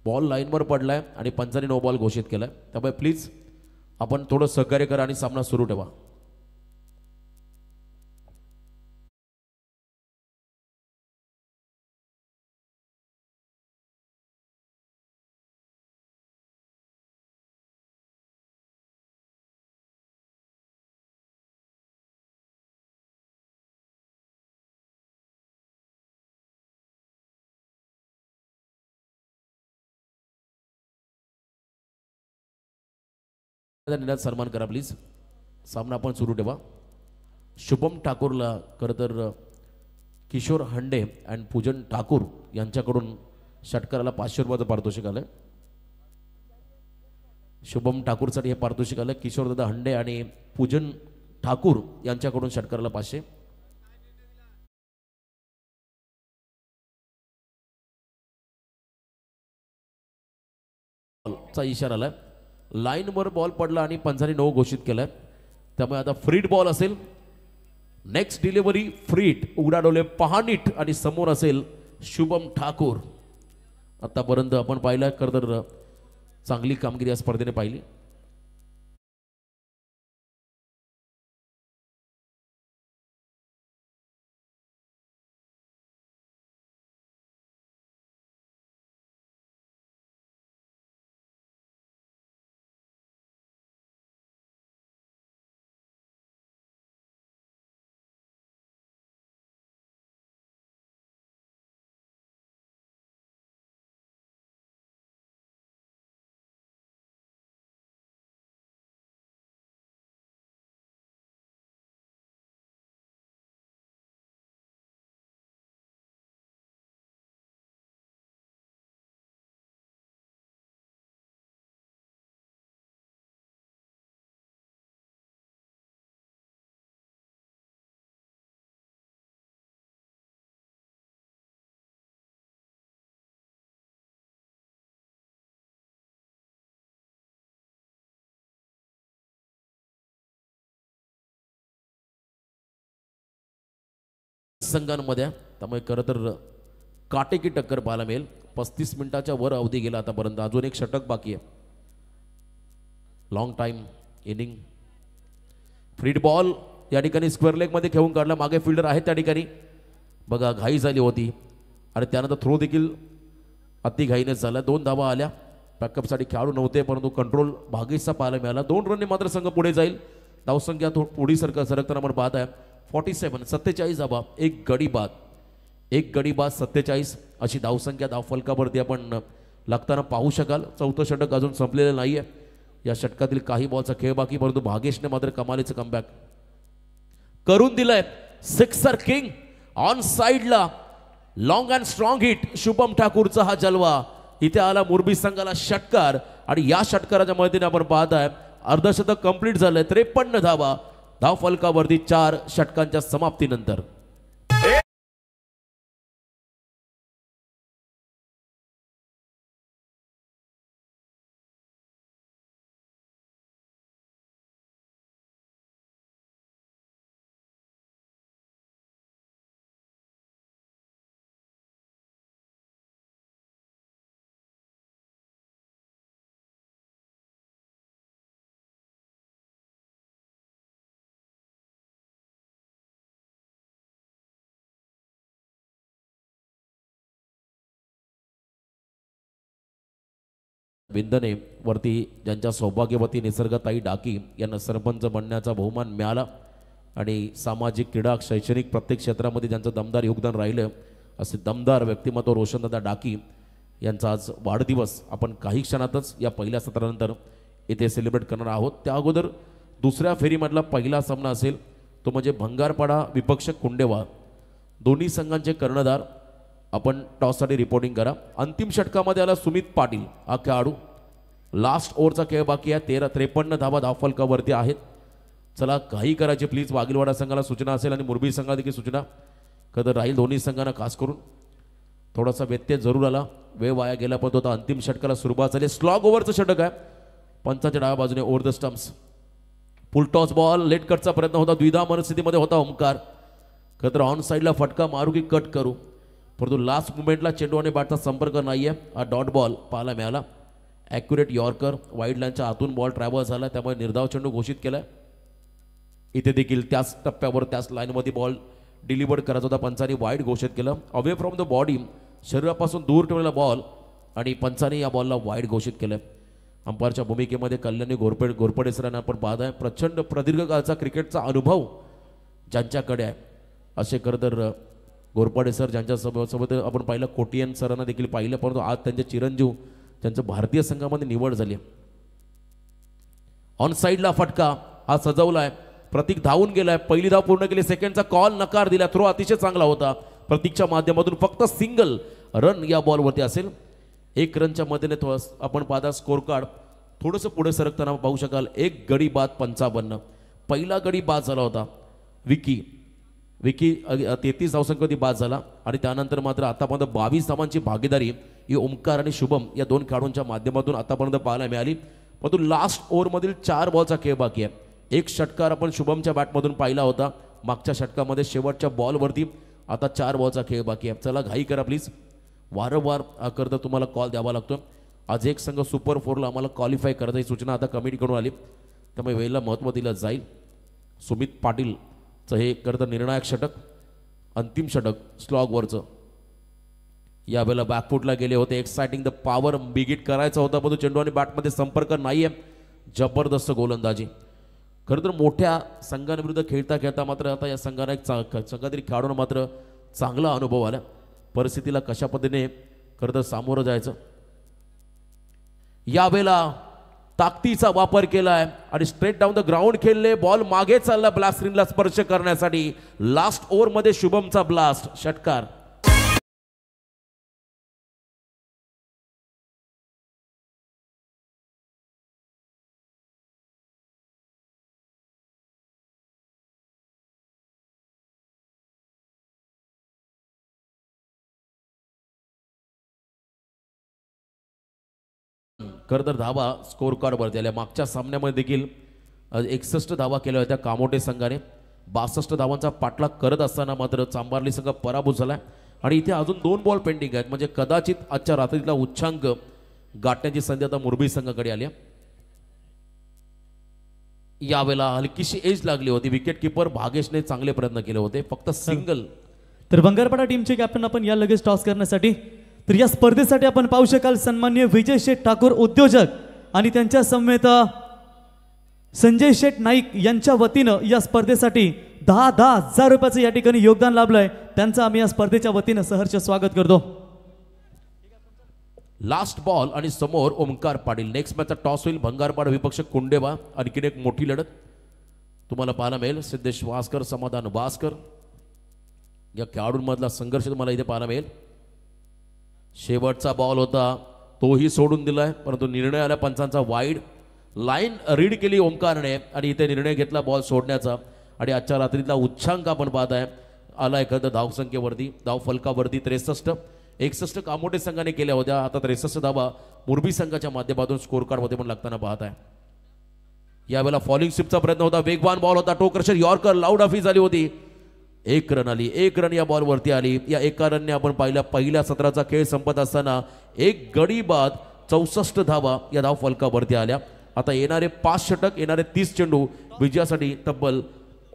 बॉल लाईनवर पडलाय आणि पंचांनी नो बॉल घोषित केलाय, त्यामुळे प्लीज आपण थोडं सहकार्य करा आणि सामना सुरू ठेवा. निनाद सन्मान करा प्लीज. सामना आपण सुरू ठेवा. शुभम ठाकूरला खरं तर किशोर हंडे अँड पूजन ठाकूर यांच्याकडून षटकाराला 500 रुपयाचं पारितोषिक आलं. शुभम ठाकूरसाठी हे पारितोषिक आलं. किशोरदादा हंडे आणि पूजन ठाकूर यांच्याकडून षटकाराला 500. चा इशारा आलाय. लाईनवर बॉल पडला आणि पंचांनी नो घोषित केलाय, त्यामुळे आता फ्रीट बॉल असेल. नेक्स्ट डिलिव्हरी फ्रीट, उघडा डोले पहा नीट आणि समोर असेल शुभम ठाकूर. आतापर्यंत आपण पाहिलं खरं तर चांगली कामगिरी या स्पर्धेने पाहिली. संघांमध्ये, त्यामुळे खरं तर काटेकी टक्कर पाहायला मिळेल. 35 मिनिटाच्या वर अवधी गेला आतापर्यंत. अजून एक षटक बाकी आहे. Long time inning. फ्रीड बॉल या ठिकाणी स्क्वेअर लेग मध्ये खेळून काढला. मागे फिल्डर आहे त्या ठिकाणी. बघा घाई झाली होती आणि त्यानंतर थ्रो देखील अति घाईने झाला. 2 धावा आल्या. बॅकअपसाठी खेळाडू नव्हते, परंतु कंट्रोल भागीचा पाहायला मिळाला. 2 रनने मात्र संघ पुढे जाईल. धावसंख्या पुढे सरकताना आपण पाहत आहे. 47 47 धावा, एक गडी बाद. 47 अशी धावसंख्या धाव फलकावरती आपण लागताना पाहू शकाल. चौथं षटक अजून संपलेलं नाहीये. या षटकातील काही बॉलचा खेळ बाकी, परंतु भागेशने मात्र कमालीचं कमबॅक करून दिलंय. सिक्सर किंग ऑन साइडला. Long and strong hit. Shubham ठाकूरचा हा जलवा. इथे आला मुरबी संघाला षटकार आणि या षटकाराच्या मदतीने आपण पाहताय अर्धशतक कंप्लीट झालंय. 53 धावा धाव फलकावरती 4 षटकांच्या समाप्तीनंतर. विंदने वरती ज्यांच्या सौभाग्यवती निसर्गताई डाकी यांना सरपंच बनण्याचा बहुमान मिळाला आणि सामाजिक क्रीडा शैक्षणिक प्रत्येक क्षेत्रामध्ये ज्यांचं दमदार योगदान राहिलं असे दमदार व्यक्तिमत्व रोशनदादा डाकी यांचा आज वाढदिवस आपण काही क्षणातच या पहिल्या सत्रानंतर इथे सेलिब्रेट करणार आहोत. त्या अगोदर दुसऱ्या फेरीमधला पहिला सामना असेल तो म्हणजे भंगारपाडा विपक्ष कुंडेवा. दोन्ही संघांचे कर्णधार आपण टॉससाठी रिपोर्टिंग करा. अंतिम षटकामध्ये आला सुमित पाटील हा खेळाडू. लास्ट ओव्हरचा खेळ बाकी आहे. 53 धावा धावफलकावरती आहेत. चला काही करायचे प्लीज. वाघिलवाडा संघाला सूचना असेल आणि मुरबी संघाला देखील सूचना कधी राहील. दोन्ही संघांना खास करून थोडासा व्यत्यय जरूर आला. वेळ वाया गेला पण होता. अंतिम षटकाला सुरुवात झाली. स्लॉग ओव्हरचं षटक आहे. पंचाच्या डाव्या बाजूने over the stumps. Full toss ball. Late कटचा प्रयत्न होता. द्विधा मनस्थितीमध्ये होता ओमकार. खरं तर ऑन साईडला फटका मारू की कट करू, परंतु लास्ट मुमेंटला चेंडू आणि बॅटचा संपर्क नाही आहे. हा डॉट बॉल पाहायला मिळाला. ॲक्युरेट यॉर्कर, वाईड लाईनच्या आतून बॉल ट्रॅव्हल झाला, त्यामुळे निर्धाव चेंडू घोषित केला. इथे देखील त्याच टप्प्यावर त्याच लाईनमध्ये बॉल डिलिव्हर्ड करायचा होता, पंचांनी वाईड घोषित केलं. अवे फ्रॉम द बॉडी, शरीरापासून दूर ठेवलेला बॉल आणि पंचांनी या बॉलला वाईड घोषित केलं. अंपायरच्या भूमिकेमध्ये कल्याणी घोरपडे सरांना आपण पाहत आहे. प्रचंड प्रदीर्घ काळचा क्रिकेटचा अनुभव ज्यांच्याकडे आहे असे खरं तर घोरपडे सर, ज्यांच्या सोबत आपण पाहिलं कोटियन सरांना देखील पाहिलं, परंतु आज त्यांचे चिरंजीव त्यांचं भारतीय संघामध्ये निवड झाली. ऑन साईडला फटका हा सजवलाय. प्रतीक धावून गेलाय, पहिली धाव पूर्ण केली, सेकंडचा कॉल नकार दिला. थ्रो अतिशय चांगला होता. प्रतीकच्या माध्यमातून फक्त सिंगल रन या बॉलवरती असेल. 1 रनच्या मध्येने आपण पाहता स्कोर कार्ड थोडंसं पुढे सरकताना पाहू शकाल. 1 गडी बाद 55. पहिला गडी बाद झाला होता विकी 33 धावसंख्येवरती बाद झाला आणि त्यानंतर मात्र आतापर्यंत 22 धावांची भागीदारी ही ओमकार आणि शुभम या 2 खेळाडूंच्या माध्यमातून आतापर्यंत पाहायला मिळाली. परंतु लास्ट ओव्हरमधील 4 बॉलचा खेळ बाकी आहे. 1 षटकार आपण शुभमच्या बॅटमधून पाहिला होता मागच्या षटकामध्ये, शेवटच्या बॉलवरती. आता 4 बॉलचा खेळ बाकी आहे. चला घाई करा प्लीज, वारंवार करता तुम्हाला कॉल द्यावा लागतो. आज एक संघ सुपर 4ला आम्हाला क्वालिफाय करायची सूचना आता कमिटीकडून आली, त्यामुळे वेळेला महत्त्व दिलं जाईल. सुमित पाटीलचं हे करतं निर्णायक षटक, अंतिम षटक स्लॉगवरचं. यावेळेला बॅकफुटला गेले होते. Exciting the power big hit करायचा होता, परंतु चेंडू आणि बॅटमध्ये संपर्क नाही आहे. जबरदस्त गोलंदाजी. खरं तर मोठ्या संघांविरुद्ध खेळता खेळता मात्र आता या संघाला एक संघातील खेळाडूंना मात्र चांगला अनुभव आला. परिस्थितीला कशा पद्धतीने खरं तर सामोरं जायचं. यावेळेला ताकदीचा वापर केलाय आणि स्ट्रेट डाऊन द ग्राउंड खेळले. बॉल मागे चालला ब्लास्ट स्क्रीनला स्पर्श करण्यासाठी. लास्ट ओव्हरमध्ये शुभमचा ब्लास्ट षटकार. खरं तर धावा स्कोर कार्डवरती आल्या. मागच्या सामन्यामध्ये देखील 61 धावा केल्या होत्या कामोटे संघाने. 62 धावांचा पाठलाग करत असताना मात्र चांबारली संघ पराभूत झाला आणि इथे अजून 2 बॉल पेंडिंग आहेत. म्हणजे कदाचित आजच्या रात्रीतला उच्चांक गाठण्याची संधी आता मुरबी संघाकडे आली. यावेळेला हलकीशी एज लागली होती. विकेट किपर भागेशने चांगले प्रयत्न केले होते, फक्त सिंगल. तर बंगारपाडा टीमचे कॅप्टन आपण या लगेच टॉस करण्यासाठी. तर या स्पर्धेसाठी आपण पाहू शकाल सन्माननीय विजय शेठ ठाकूर उद्योजक आणि त्यांच्या समवेत संजय शेठ नाईक यांच्या वतीनं या स्पर्धेसाठी 10,000 रुपयाचं या ठिकाणी योगदान लाभलंय. त्यांचं आम्ही या स्पर्धेच्या वतीनं सहर्ष स्वागत करतो. लास्ट बॉल आणि समोर ओमकार पाटील. नेक्स्ट मॅचचा टॉस होईल. भंगारपाडा विपक्ष कुंडेवा. आणखीन एक मोठी लढत तुम्हाला पाहायला मिळेल. सिद्धेश वासकर, समाधान वासकर या खेळाडूंमधला संघर्ष तुम्हाला इथे पाहायला मिळेल. शेवटचा बॉल होता तोही सोडून दिलाय, परंतु निर्णय आला पंचांचा. वाईड लाईन रीड केली ओमकारने आणि इथे निर्णय घेतला बॉल सोडण्याचा. आणि आजच्या रात्रीतला उच्चांक आपण पाहत आहे आला एखादं धावसंख्येवरती, धाव फलकावरती 63. 61 कामोटे संघाने केल्या होत्या. आता 63 धावा मुरबी संघाच्या माध्यमातून स्कोर कार्डमध्ये पण लागताना पाहत आहे. यावेळेला फॉलिंग स्वीपचा प्रयत्न होता. वेगवान बॉल होता. टोक्रशर यॉर्कर लाऊड हफी झाली होती. 1 रन आली. 1 रन या बॉलवरती आली. या एका रनने आपण पाहिला पहिल्या सत्राचा खेळ संपत असताना 1 गडी बाद 64 धावा या धाव फलकावरती आल्या. आता येणारे 5 षटक, येणारे 30 चेंडू विजयासाठी तब्बल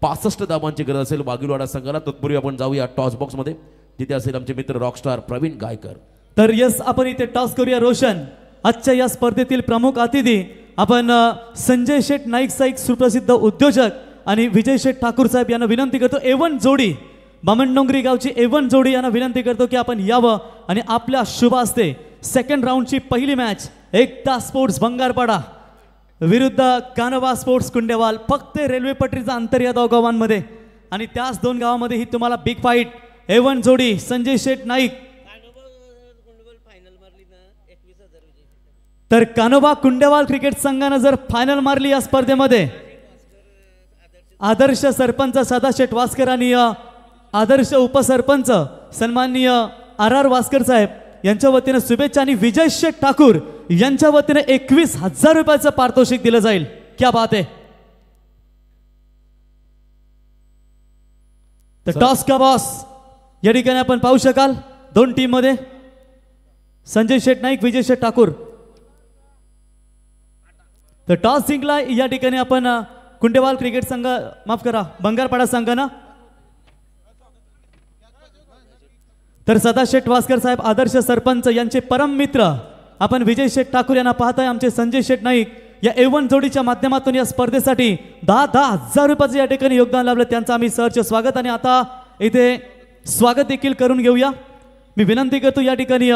65 धावांची गरज असेल वाघिलवाडा संघाला. तत्पूर्वी आपण जाऊया टॉस बॉक्स मध्ये, जिथे असेल आमचे मित्र रॉकस्टार प्रवीण गायकर. तर यस, आपण इथे टॉस करूया. रोशन, आजच्या या स्पर्धेतील प्रमुख अतिथी आपण संजय शेठ नाईक साहेब सुप्रसिद्ध उद्योजक आणि विजय शेठ ठाकूर साहेब यांना विनंती करतो. A1 जोडी, बामणडोंगरी गावची A1 जोडी यांना विनंती करतो की आपण यावं आणि आपल्या शुभ हस्ते सेकंड राऊंडची पहिली मॅच एकता स्पोर्ट्स भंगारपाडा विरुद्ध कानवा स्पोर्ट्स कुंडेवाल. फक्त रेल्वे पटरीचा अंतर या 2 गावांमध्ये आणि त्याच 2 गावांमध्ये ही तुम्हाला बिग फाईट. A1 जोडी संजय शेठ नाईक. तर कानोबा कुंडेवाल क्रिकेट संघानं जर फायनल मारली या स्पर्धेमध्ये, आदर्श सरपंच सदाशेठ वास्कर आणि आदर्श उपसरपंच सन्माननीय RR वास्कर साहेब यांच्या वतीने शुभेच्छा आणि विजय शेठ ठाकूर यांच्या वतीने 21,000 रुपयाचं पारितोषिक दिलं जाईल. क्या बात आहे. तर टॉस का बॉस या ठिकाणी आपण पाहू शकाल दोन टीम मध्ये संजय शेठ नाईक विजय शेठ ठाकूर. तर टॉस जिंकला या ठिकाणी आपण कुंडेवाल क्रिकेट संघ माफ करा बंगारपाडा संघानं. तर सदाशेठ वास्कर साहेब आदर्श सरपंच यांचे परम मित्र आपण विजय शेठ ठाकूर यांना पाहताय. आमचे संजय शेठ नाईक या एवन जोडीच्या माध्यमातून या स्पर्धेसाठी 10,000 रुपयाचे या ठिकाणी योगदान लाभलं. त्यांचं आम्ही सहर्ष स्वागत आणि आता इथे स्वागत देखील करून घेऊया. मी विनंती करतो या ठिकाणी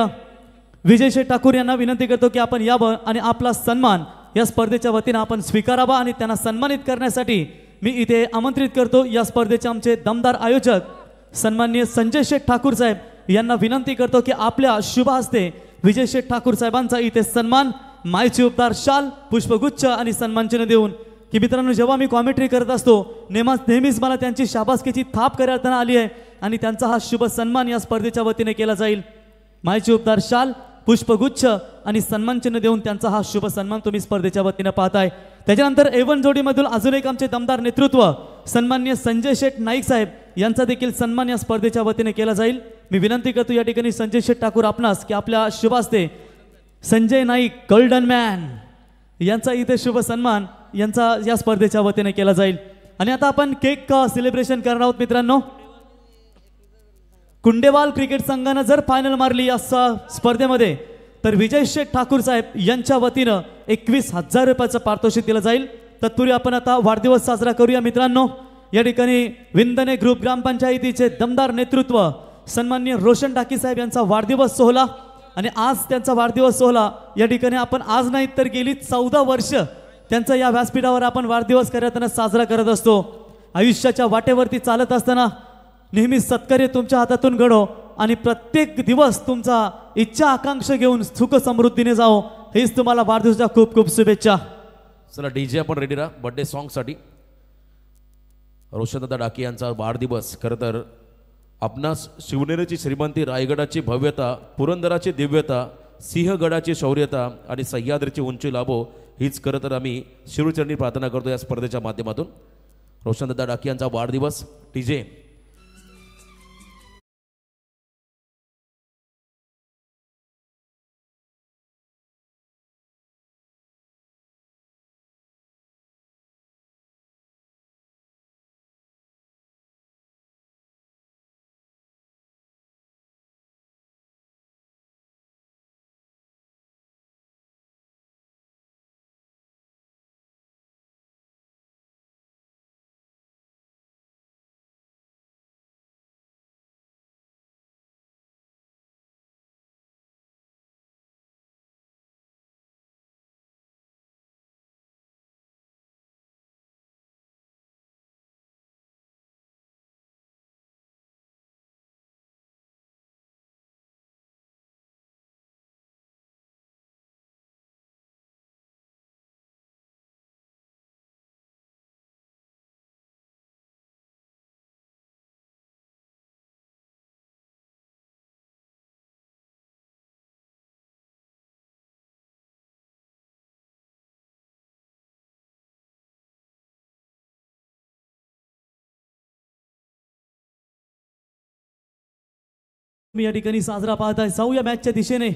विजय शेठ ठाकूर यांना विनंती करतो की आपण यावं आणि आपला सन्मान या स्पर्धेच्या वतीनं आपण स्वीकारावा आणि त्यांना सन्मानित करण्यासाठी मी इथे आमंत्रित करतो या स्पर्धेचे आमचे दमदार आयोजक सन्माननीय संजय शेठ ठाकूर साहेब यांना विनंती करतो की आपल्या शुभ हस्ते विजय शेठ ठाकूर साहेबांचा इथे सन्मान मायची उपदार शाल पुष्पगुच्छ आणि सन्मानचिन्ह देऊन की मित्रांनो जेव्हा मी कॉमेंट्री करत असतो नेहमीच मला त्यांची शाबासकीची थाप करताना आली आहे आणि त्यांचा हा शुभ सन्मान या स्पर्धेच्या वतीने केला जाईल. मायची उपदार शाल पुष्पगुच्छ आणि सन्मानचिन्ह देऊन त्यांचा हा शुभ सन्मान तुम्ही स्पर्धेच्या वतीने पाहताय. त्याच्यानंतर एवन जोडीमधील अजून एक आमचे दमदार नेतृत्व सन्माननीय संजय शेठ नाईक साहेब यांचा देखील सन्मान या स्पर्धेच्या वतीने केला जाईल. मी विनंती करतो या ठिकाणी संजय शेठ ठाकूर आपणास की आपल्या शुभ हस्ते संजय नाईक गोल्डन मॅन यांचा इथे शुभ सन्मान यांचा या स्पर्धेच्या वतीने केला जाईल. आणि आता आपण केक सेलिब्रेशन करणार आहोत मित्रांनो. कुंडेवाल क्रिकेट संघानं जर फायनल मारली या स्पर्धेमध्ये तर विजय शेठ ठाकूर साहेब यांच्या वतीनं 21,000 रुपयाचं पारितोषिक दिलं जाईल. तत्पूर्वी आपण आता वाढदिवस साजरा करूया मित्रांनो. या ठिकाणी विंदने ग्रुप ग्रामपंचायतीचे दमदार नेतृत्व सन्माननीय रोशन डाकी साहेब यांचा वाढदिवस सोहळा आणि आज त्यांचा वाढदिवस सोहळा या ठिकाणी आपण आज नाही तर गेली 14 वर्ष त्यांचा या व्यासपीठावर आपण वाढदिवस करताना साजरा करत असतो. आयुष्याच्या वाटेवरती चालत असताना नेहमी सत्कार्य तुमच्या हातातून घडो आणि प्रत्येक दिवस तुमचा इच्छा आकांक्षा घेऊन सुख समृद्धीने जाओ हेच तुम्हाला वाढदिवसाच्या खूप खूप शुभेच्छा. चला डीजे आपण रेडी राहा बर्थडे सॉन्गसाठी. रोशनदादा डाके यांचा वाढदिवस. खरं तर आपणास शिवनेरीची श्रीमंती, रायगडाची भव्यता, पुरंदराची दिव्यता, सिंहगडाची शौर्यता आणि सह्याद्रीची उंची लाभो हीच खरं तर आम्ही शिवचरणी प्रार्थना करतो या स्पर्धेच्या माध्यमातून. रोशनदादा डाके यांचा वाढदिवस. डीजे मी या ठिकाणी साजरा पाहताय. जाऊया मॅचच्या दिशेने.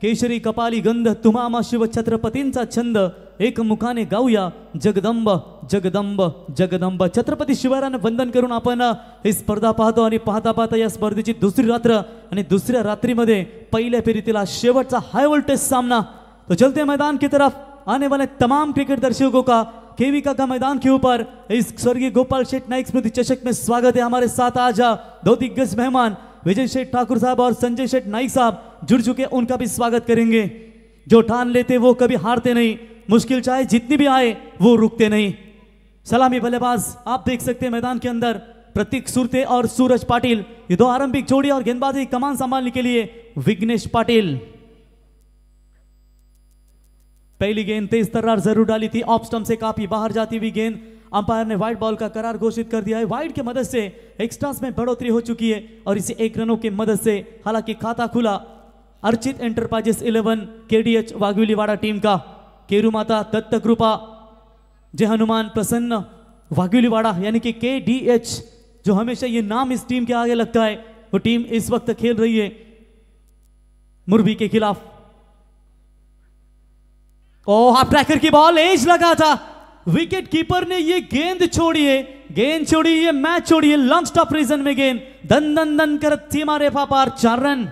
केशरी कपाली गंध तुम्हामा शिव छत्रपतींचा छंद एक मुखाने गाऊया जगदंब जगदंब जगदंब. छत्रपती शिवरायांना वंदन करून आपण ही स्पर्धा पाहतो आणि पाहता पाहता या स्पर्धेची दुसरी रात्र आणि दुसऱ्या रात्रीमध्ये पहिल्या फेरीतील शेवटचा हाय वोल्टेज सामना. तो चलते मैदान की तरफ आने वाले तमाम क्रिकेट दर्शकों का केविका का मैदान के ऊपर इस स्वर्गीय गोपाल शेठ नाइक स्मृति चषक में स्वागत है. हमारे साथ आज दो दिग्गज मेहमान विजय शेठ ठाकुर साहब और संजय शेठ नाइक साहब जुड़ चुके, उनका भी स्वागत करेंगे. जो ठान लेते वो कभी हारते नहीं, मुश्किल चाहे जितनी भी आए वो रुकते नहीं. सलामी बल्लेबाज आप देख सकते हैं मैदान के अंदर प्रतीक सुरते और सूरज पाटिल, ये दो आरंभिक जोड़ी और गेंदबाजी कमान संभालने के लिए विघ्नेश पाटिल. पहली गेंद तेज तर्रार जरूर डाली थी, ऑफ स्टंप से काफी बाहर जाती हुई गेंद. अंपायर ने वाइड बॉल का करार घोषित कर दिया है. वाइड की मदद से एक्स्ट्रास में बढ़ोतरी हो चुकी है और इसे 1 रनों की मदद से हालांकि खाता खुला अर्चित एंटरप्राइजेस 11 केडीएच वाघविलीवाड़ा टीम का. केरू माता दत्त कृपा जय हनुमान प्रसन्न वाघविलीवाड़ा यानी कि केडीएच, जो हमेशा ये नाम इस टीम के आगे लगता है, वो टीम इस वक्त खेल रही है मुरबी के खिलाफ। ओ हाफ ट्रैकर की बॉल, एज लगा था, विकेट कीपर ने ये गेंद छोड़ी है, गेंद छोड़ी, ये मैच छोड़ी है, लॉन्ग स्टॉप रीजन में गेंद दन दन दन करत सीमा रेखा पार, 4 रन।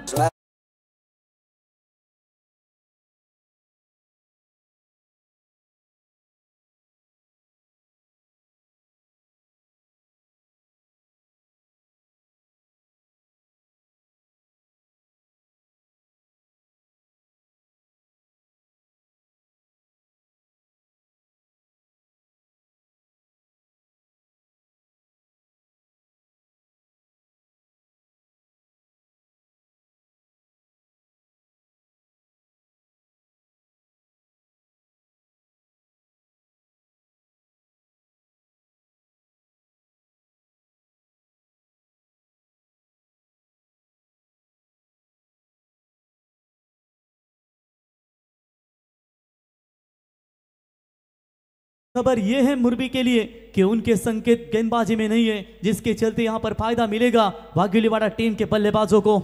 खबर यह है मुरबी के लिए कि उनके संकेत गेंदबाजी में नहीं है, जिसके चलते यहां पर फायदा मिलेगा वाघिलीवाड़ा टीम के बल्लेबाजों को।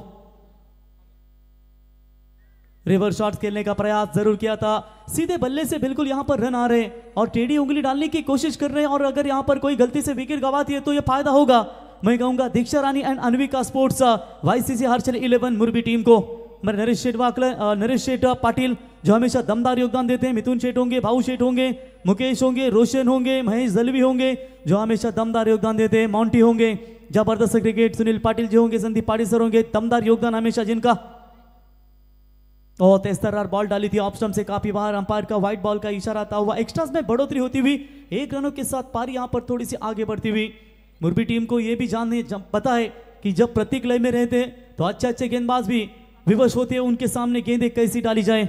रिवर्स शॉट्स खेलने का प्रयास जरूर किया था, सीधे बल्ले से बिल्कुल यहां पर रन आ रहे और टेढ़ी उंगली डालने की कोशिश कर रहे हैं, और अगर यहां पर कोई गलती से विकेट गवाती है तो यह फायदा होगा। मैं कहूंगा Diksha Rani and Anvika sports YCC Harshal 11 Murbi team को। मेरे नरेश शेठ पाटिल जो हमेशा दमदार योगदान देते हैं, मिथुन शेठ होंगे, भाऊ शेठ होंगे, मुकेश होंगे, रोशन होंगे, महेश दलवी होंगे जो हमेशा दमदार योगदान देते हैं, मॉन्टी होंगे, जबरदस्त क्रिकेट सुनील पाटिल जी होंगे, संदीप पाटिल सर होंगे, दमदार योगदान हमेशा जिनका। और तेज तर्रार बॉल डाली थी ऑफ स्टंप से काफी बाहर, अंपायर का व्हाइट बॉल का इशारा आता हुआ, एक्स्ट्रास में बढ़ोतरी होती हुई 1 रनों के साथ पारी यहां पर थोड़ी सी आगे बढ़ती हुई। मुरबी टीम को यह भी जानने पता है कि जब प्रतीक लय में रहते हैं तो अच्छे अच्छे गेंदबाज भी विवश होते हैं, उनके सामने गेंदें कैसी डाली जाए।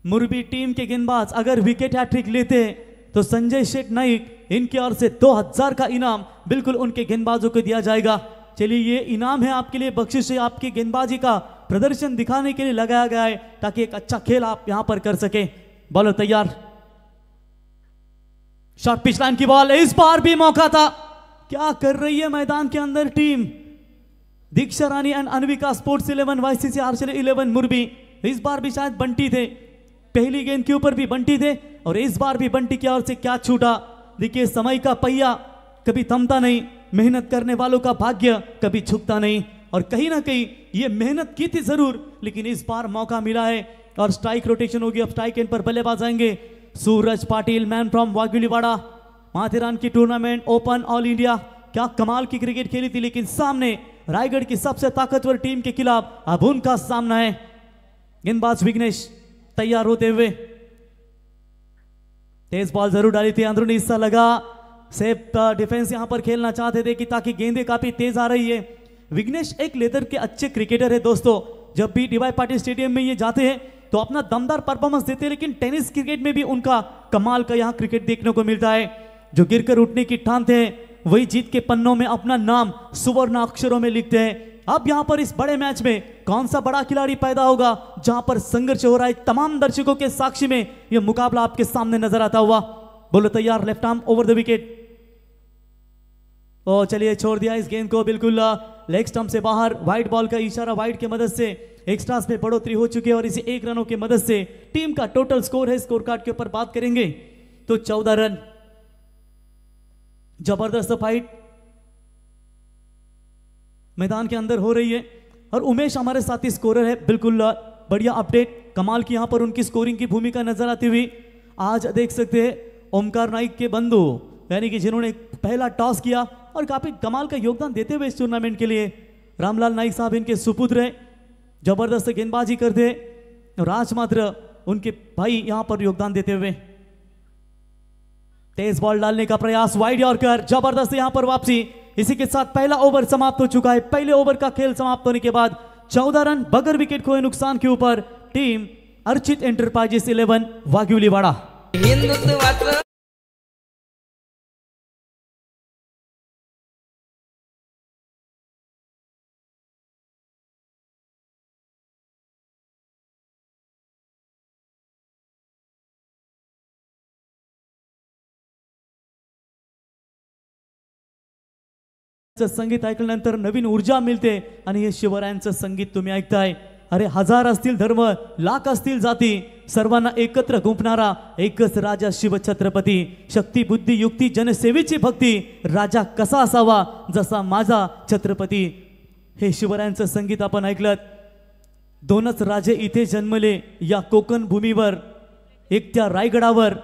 मुरबी टीम के गेंदबाज अगर विकेट हैट्रिक लेते हैं तो संजय शेठ नाइक इनकी ओर से 2000 का इनाम बिल्कुल उनके गेंदबाजों को दिया जाएगा। चलिए ये इनाम है आपके लिए, बख्शिश है, आपकी गेंदबाजी का प्रदर्शन दिखाने के लिए लगाया गया है ताकि एक अच्छा खेल आप यहां पर कर सके। बॉलर तैयार, शॉर्ट पिच लाइन की बॉल, इस बार भी मौका था, क्या कर रही है मैदान के अंदर team Diksha Rani and Anvika sports 11 YCC Harshal 11 Murbi. इस बार भी शायद बंटी थे, पहली गेंद के ऊपर भी बंटी थे और इस बार भी बंटी की ओर से क्या छूटा। देखिए समय का पहिया कभी थमता नहीं, मेहनत करने वालों का भाग्य कभी झुकता नहीं, और कहीं ना कहीं ये मेहनत की थी जरूर, लेकिन इस बार मौका मिला है और स्ट्राइक रोटेशन होगी। अब स्ट्राइक एंड पर बल्लेबाज आएंगे सूरज पाटिल, मैन फ्रॉम वाघिलीवाड़ा। माथेरान की टूर्नामेंट ओपन ऑल इंडिया, क्या कमाल की क्रिकेट खेली थी, लेकिन सामने रायगढ़ की सबसे ताकतवर टीम के खिलाफ अब उनका सामना है। गेंदबाज विघ्नेश तैयार होते हुए, तेज बॉल जरूर डाली थी, अंदरूनी हिस्सा लगा, सेफ डिफेंस यहां पर खेलना चाहते थे कि ताकि गेंदें काफी तेज आ रही है। विघ्नेश एक लेदर के अच्छे क्रिकेटर है दोस्तों, जब भी डीवाई पाटिल स्टेडियम में ये जाते हैं तो अपना दमदार परफॉर्मेंस देते हैं, लेकिन टेनिस क्रिकेट में भी उनका कमाल का यहां क्रिकेट देखने को मिलता है। जो गिरकर उठने की ठानते हैं वही जीत के पन्नों में अपना नाम सुवर्ण अक्षरों में लिखते हैं। अब यहां पर इस बड़े मैच में कौन सा बड़ा खिलाड़ी पैदा होगा जहां पर संघर्ष हो रहा है, तमाम दर्शकों के साक्षी में यह मुकाबला आपके सामने नजर आता हुआ। बोलो तैयार, left arm over the wicket, ओ चलिए छोड़ दिया इस गेंद को बिल्कुल लेग स्टंप से बाहर। व्हाइट बॉल का इशारा, व्हाइट की मदद से एक्स्ट्रास में बढ़ोतरी हो चुकी है और इसी 1 रनों की मदद से टीम का टोटल स्कोर है, स्कोर कार्ड के ऊपर बात करेंगे तो 14 रन। जबरदस्त फाइट मैदान के अंदर हो रही है और उमेश हमारे साथी स्कोरर है, बिल्कुल बढ़िया अपडेट, कमाल की यहां पर उनकी स्कोरिंग की भूमिका नजर आती हुई। आज देख सकते हैं ओमकार नाइक के बंधु यानी कि जिन्होंने पहला टॉस किया और काफी कमाल का योगदान देते हुए इस टूर्नामेंट के लिए, रामलाल नाइक साहब इनके सुपुत्र हैं, जबरदस्त गेंदबाजी करते और आज मात्र उनके भाई यहां पर योगदान देते हुए। तेज बॉल डालने का प्रयास, वाइड यॉर्कर, जबरदस्त यहां पर वापसी। इसी के साथ पहला ओवर समाप्त हो चुका है। पहले ओवर का खेल समाप्त होने के बाद 14 रन बगैर विकेट खोए नुकसान के ऊपर टीम अर्चित एंटरप्राइजेस 11 वाघिलीवाड़ा। संगीत ऐकल्यानंतर नवीन ऊर्जा मिळते आणि हे शिवरायांचं संगीत तुम्ही ऐकताय. अरे हजार असतील धर्म, लाख असतील जाती, सर्वांना एकत्र गुंफणारा एकच राजा शिवछत्रपती. शक्ती बुद्धी युक्ती जनसेवेची भक्ती, राजा कसा असावा जसा माझा छत्रपती. हे शिवरायांचं संगीत आपण ऐकलं. दोनच राजे इथे जन्मले या कोकण भूमीवर, एक त्या रायगडावर,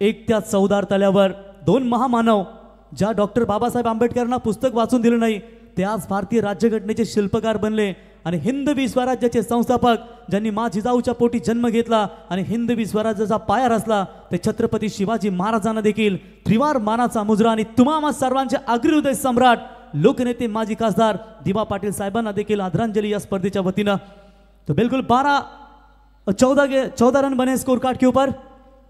एक त्या चौदार तल्यावर. दोन महामानव, ज्या डॉक्टर बाबासाहेब आंबेडकरांना पुस्तक वाचून दिलं नाही ते आज भारतीय राज्यघटनेचे शिल्पकार बनले. आणि हिंदवी स्वराज्याचे संस्थापक, ज्यांनी मा जिजाऊच्या पोटी जन्म घेतला आणि हिंदवी स्वराज्याचा पाया रचला, ते छत्रपती शिवाजी महाराजांना देखील त्रिवार मानाचा मुजरा आणि तुम्हा सर्वांचे आग्री हृदय सम्राट लोकनेते माजी खासदार दिवा पाटील साहेबांना देखील आदरांजली या स्पर्धेच्या वतीनं. तो बिल्कुल 14 रन बने स्कोर कार्ड के ऊपर,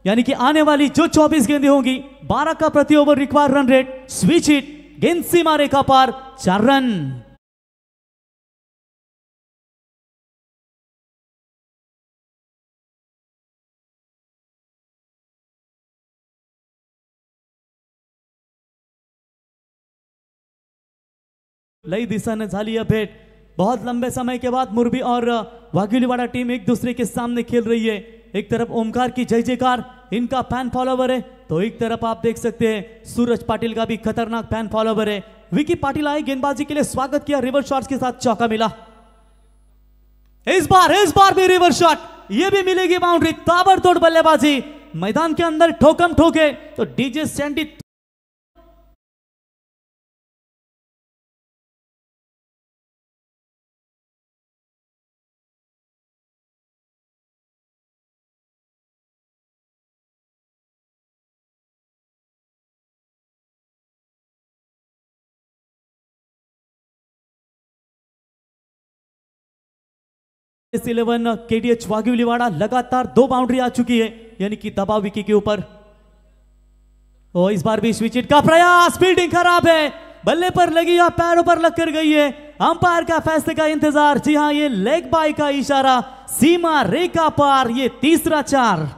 यानी कि आने वाली जो 24 गेंदें होंगी 12 का प्रति over require run rate. Switch hit, गेंद सीमा रेखा पार, 4 रन. लई दिशाने झाली यह भेंट. बहुत लंबे समय के बाद मुरबी और वाघिलीवाड़ा टीम एक दूसरे के सामने खेल रही है. एक तरफ ओमकार की जय जयकार, इनका फैन फॉलोवर है, तो एक तरफ आप देख सकते हैं सूरज पाटिल का भी खतरनाक फैन फॉलोवर है. विकी पाटिल आए गेंदबाजी के लिए, स्वागत किया, रिवर्स शॉट्स के साथ चौका मिला. इस बार भी रिवर्स शॉट, ये भी मिलेगी बाउंड्री. ताबड़तोड़ बल्लेबाजी मैदान के अंदर ठोकम ठोके तो डीजे सैंडी इलेवन केडीएच वाघिलीवाड़ा लगातार 2 बाउंड्री आ चुकी है, यानी कि दबाव विकी के ऊपर. और इस बार भी स्विच हिट का प्रयास, फील्डिंग खराब है, बल्ले पर लगी या पैरों पर लग कर गई है. अंपायर का फैसले का इंतजार. जी हां, ये लेग बाय का इशारा, सीमा रेखा पार, ये तीसरा 4.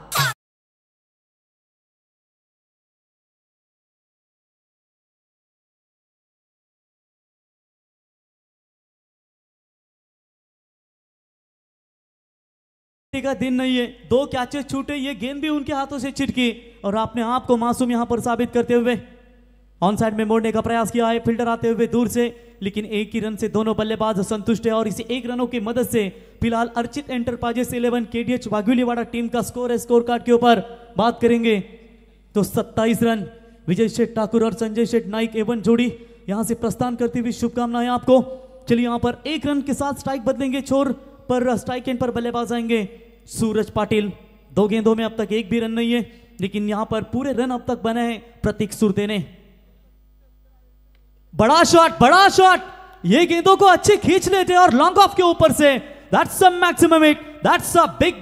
का दिन नहीं है, 2 कैचेस छूटे, ये गेंद भी उनके हाथों से छिटकी और आपने आप को मासूम यहां पर साबित करते हुए ऑन साइड में मोड़ने का प्रयास किया है. फील्डर आते हुए दूर से, लेकिन एक ही रन से दोनों बल्लेबाज संतुष्ट है. और इसी 1 रनों की मदद से फिलहाल अर्चित एंटरप्राइजेस 11 केडीएच वाघिलीवाड़ा टीम का स्कोर है. स्कोर कार्ड के ऊपर बात करेंगे तो 27 रन. विजय शेठ ठाकुर और संजय शेठ नाइक एवन जोड़ी यहां से प्रस्थान करती हुई शुभकामनाएं आपको. चलिए यहां पर 1 रन के साथ स्ट्राइक बदलेंगे, छोर पर स्ट्राइक एंड पर बल्लेबाज आएंगे सूरज पाटिल. 2 गेंदों में अब तक 1 भी रन नहीं है, लेकिन यहां पर पूरे रन अब तक बने हैं प्रतीक सुरते ने. बड़ा शॉट, ये गेंदों को अच्छे खींच लेते और लॉन्ग ऑफ के ऊपर से. That's a maximum hit, that's a big.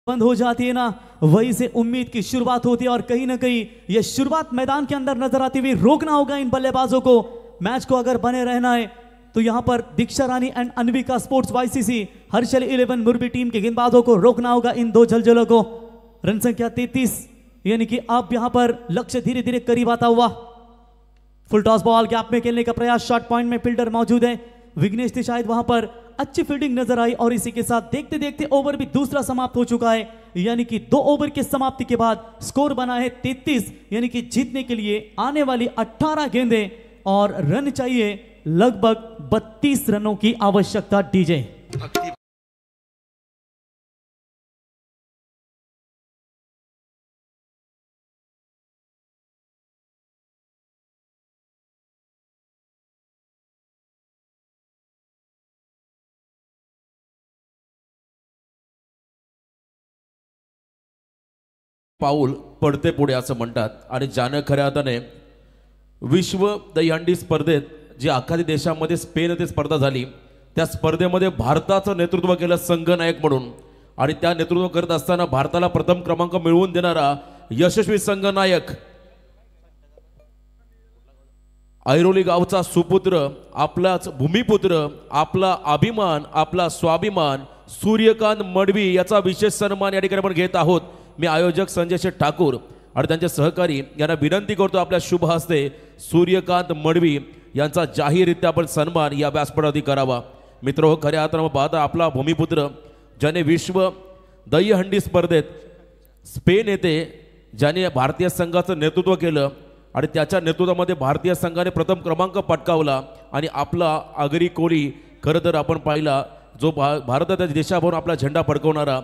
बंद हो जाती है ना, वहीं से उम्मीद की शुरुआत होती है. और कहीं ना कहीं यह शुरुआत मैदान के अंदर नजर आती हुई रोकना होगा इन बल्लेबाजों को. मैच को अगर बने रहना है तो यहां पर Diksha Rani and Anvika sports YCC Harshal 11 Murbi team के गेंदबाजों को रोकना होगा इन 2 झलझलों को. रन संख्या 33, यानी कि अब यहां पर लक्ष्य धीरे धीरे करीब आता हुआ. फुल टॉस बॉल गैप में खेलने का प्रयास, शॉर्ट पॉइंट में फील्डर मौजूद है. विघ्नेश थी शायद वहां पर, अच्छी फील्डिंग नजर आई. और इसी के साथ देखते देखते ओवर भी दूसरा समाप्त हो चुका है, यानी कि 2 ओवर की समाप्ति के बाद स्कोर बना है 33, यानी कि जीतने के लिए आने वाली 18 गेंदें और रन चाहिए लगभग 32 रनों की आवश्यकता. डीजे पाऊल पडते पुढे असं म्हणतात. आणि ज्यानं खऱ्या अर्थाने विश्व दहीहंडी स्पर्धेत जी आखाती देशामध्ये स्पेन येथे स्पर्धा झाली, त्या स्पर्धेमध्ये भारताचं नेतृत्व केलं संघनायक म्हणून. आणि त्या नेतृत्व करत असताना भारताला प्रथम क्रमांक मिळवून देणारा यशस्वी संघनायक ऐरोली गावचा सुपुत्र, आपलाच भूमिपुत्र, आपला अभिमान, आपला स्वाभिमान सूर्यकांत मडवी याचा विशेष सन्मान या ठिकाणी आपण घेत आहोत. मी आयोजक संजय शेठ ठाकूर आणि त्यांचे सहकारी यांना विनंती करतो आपल्या शुभ हस्ते सूर्यकांत मडवी यांचा जाहीररित्या आपण सन्मान या व्यासपीठावरती करावा. मित्र, खऱ्या अर्थानं पाहता आपला भूमिपुत्र ज्याने विश्व दहीहंडी स्पर्धेत स्पेन येथे ज्याने भारतीय संघाचं नेतृत्व केलं आणि त्याच्या नेतृत्वामध्ये भारतीय संघाने प्रथम क्रमांक पटकावला आणि आपला आगरी कोळी खरं तर आपण पाहिला जो भारताच्या देशाभरून आपला झेंडा फडकवणारा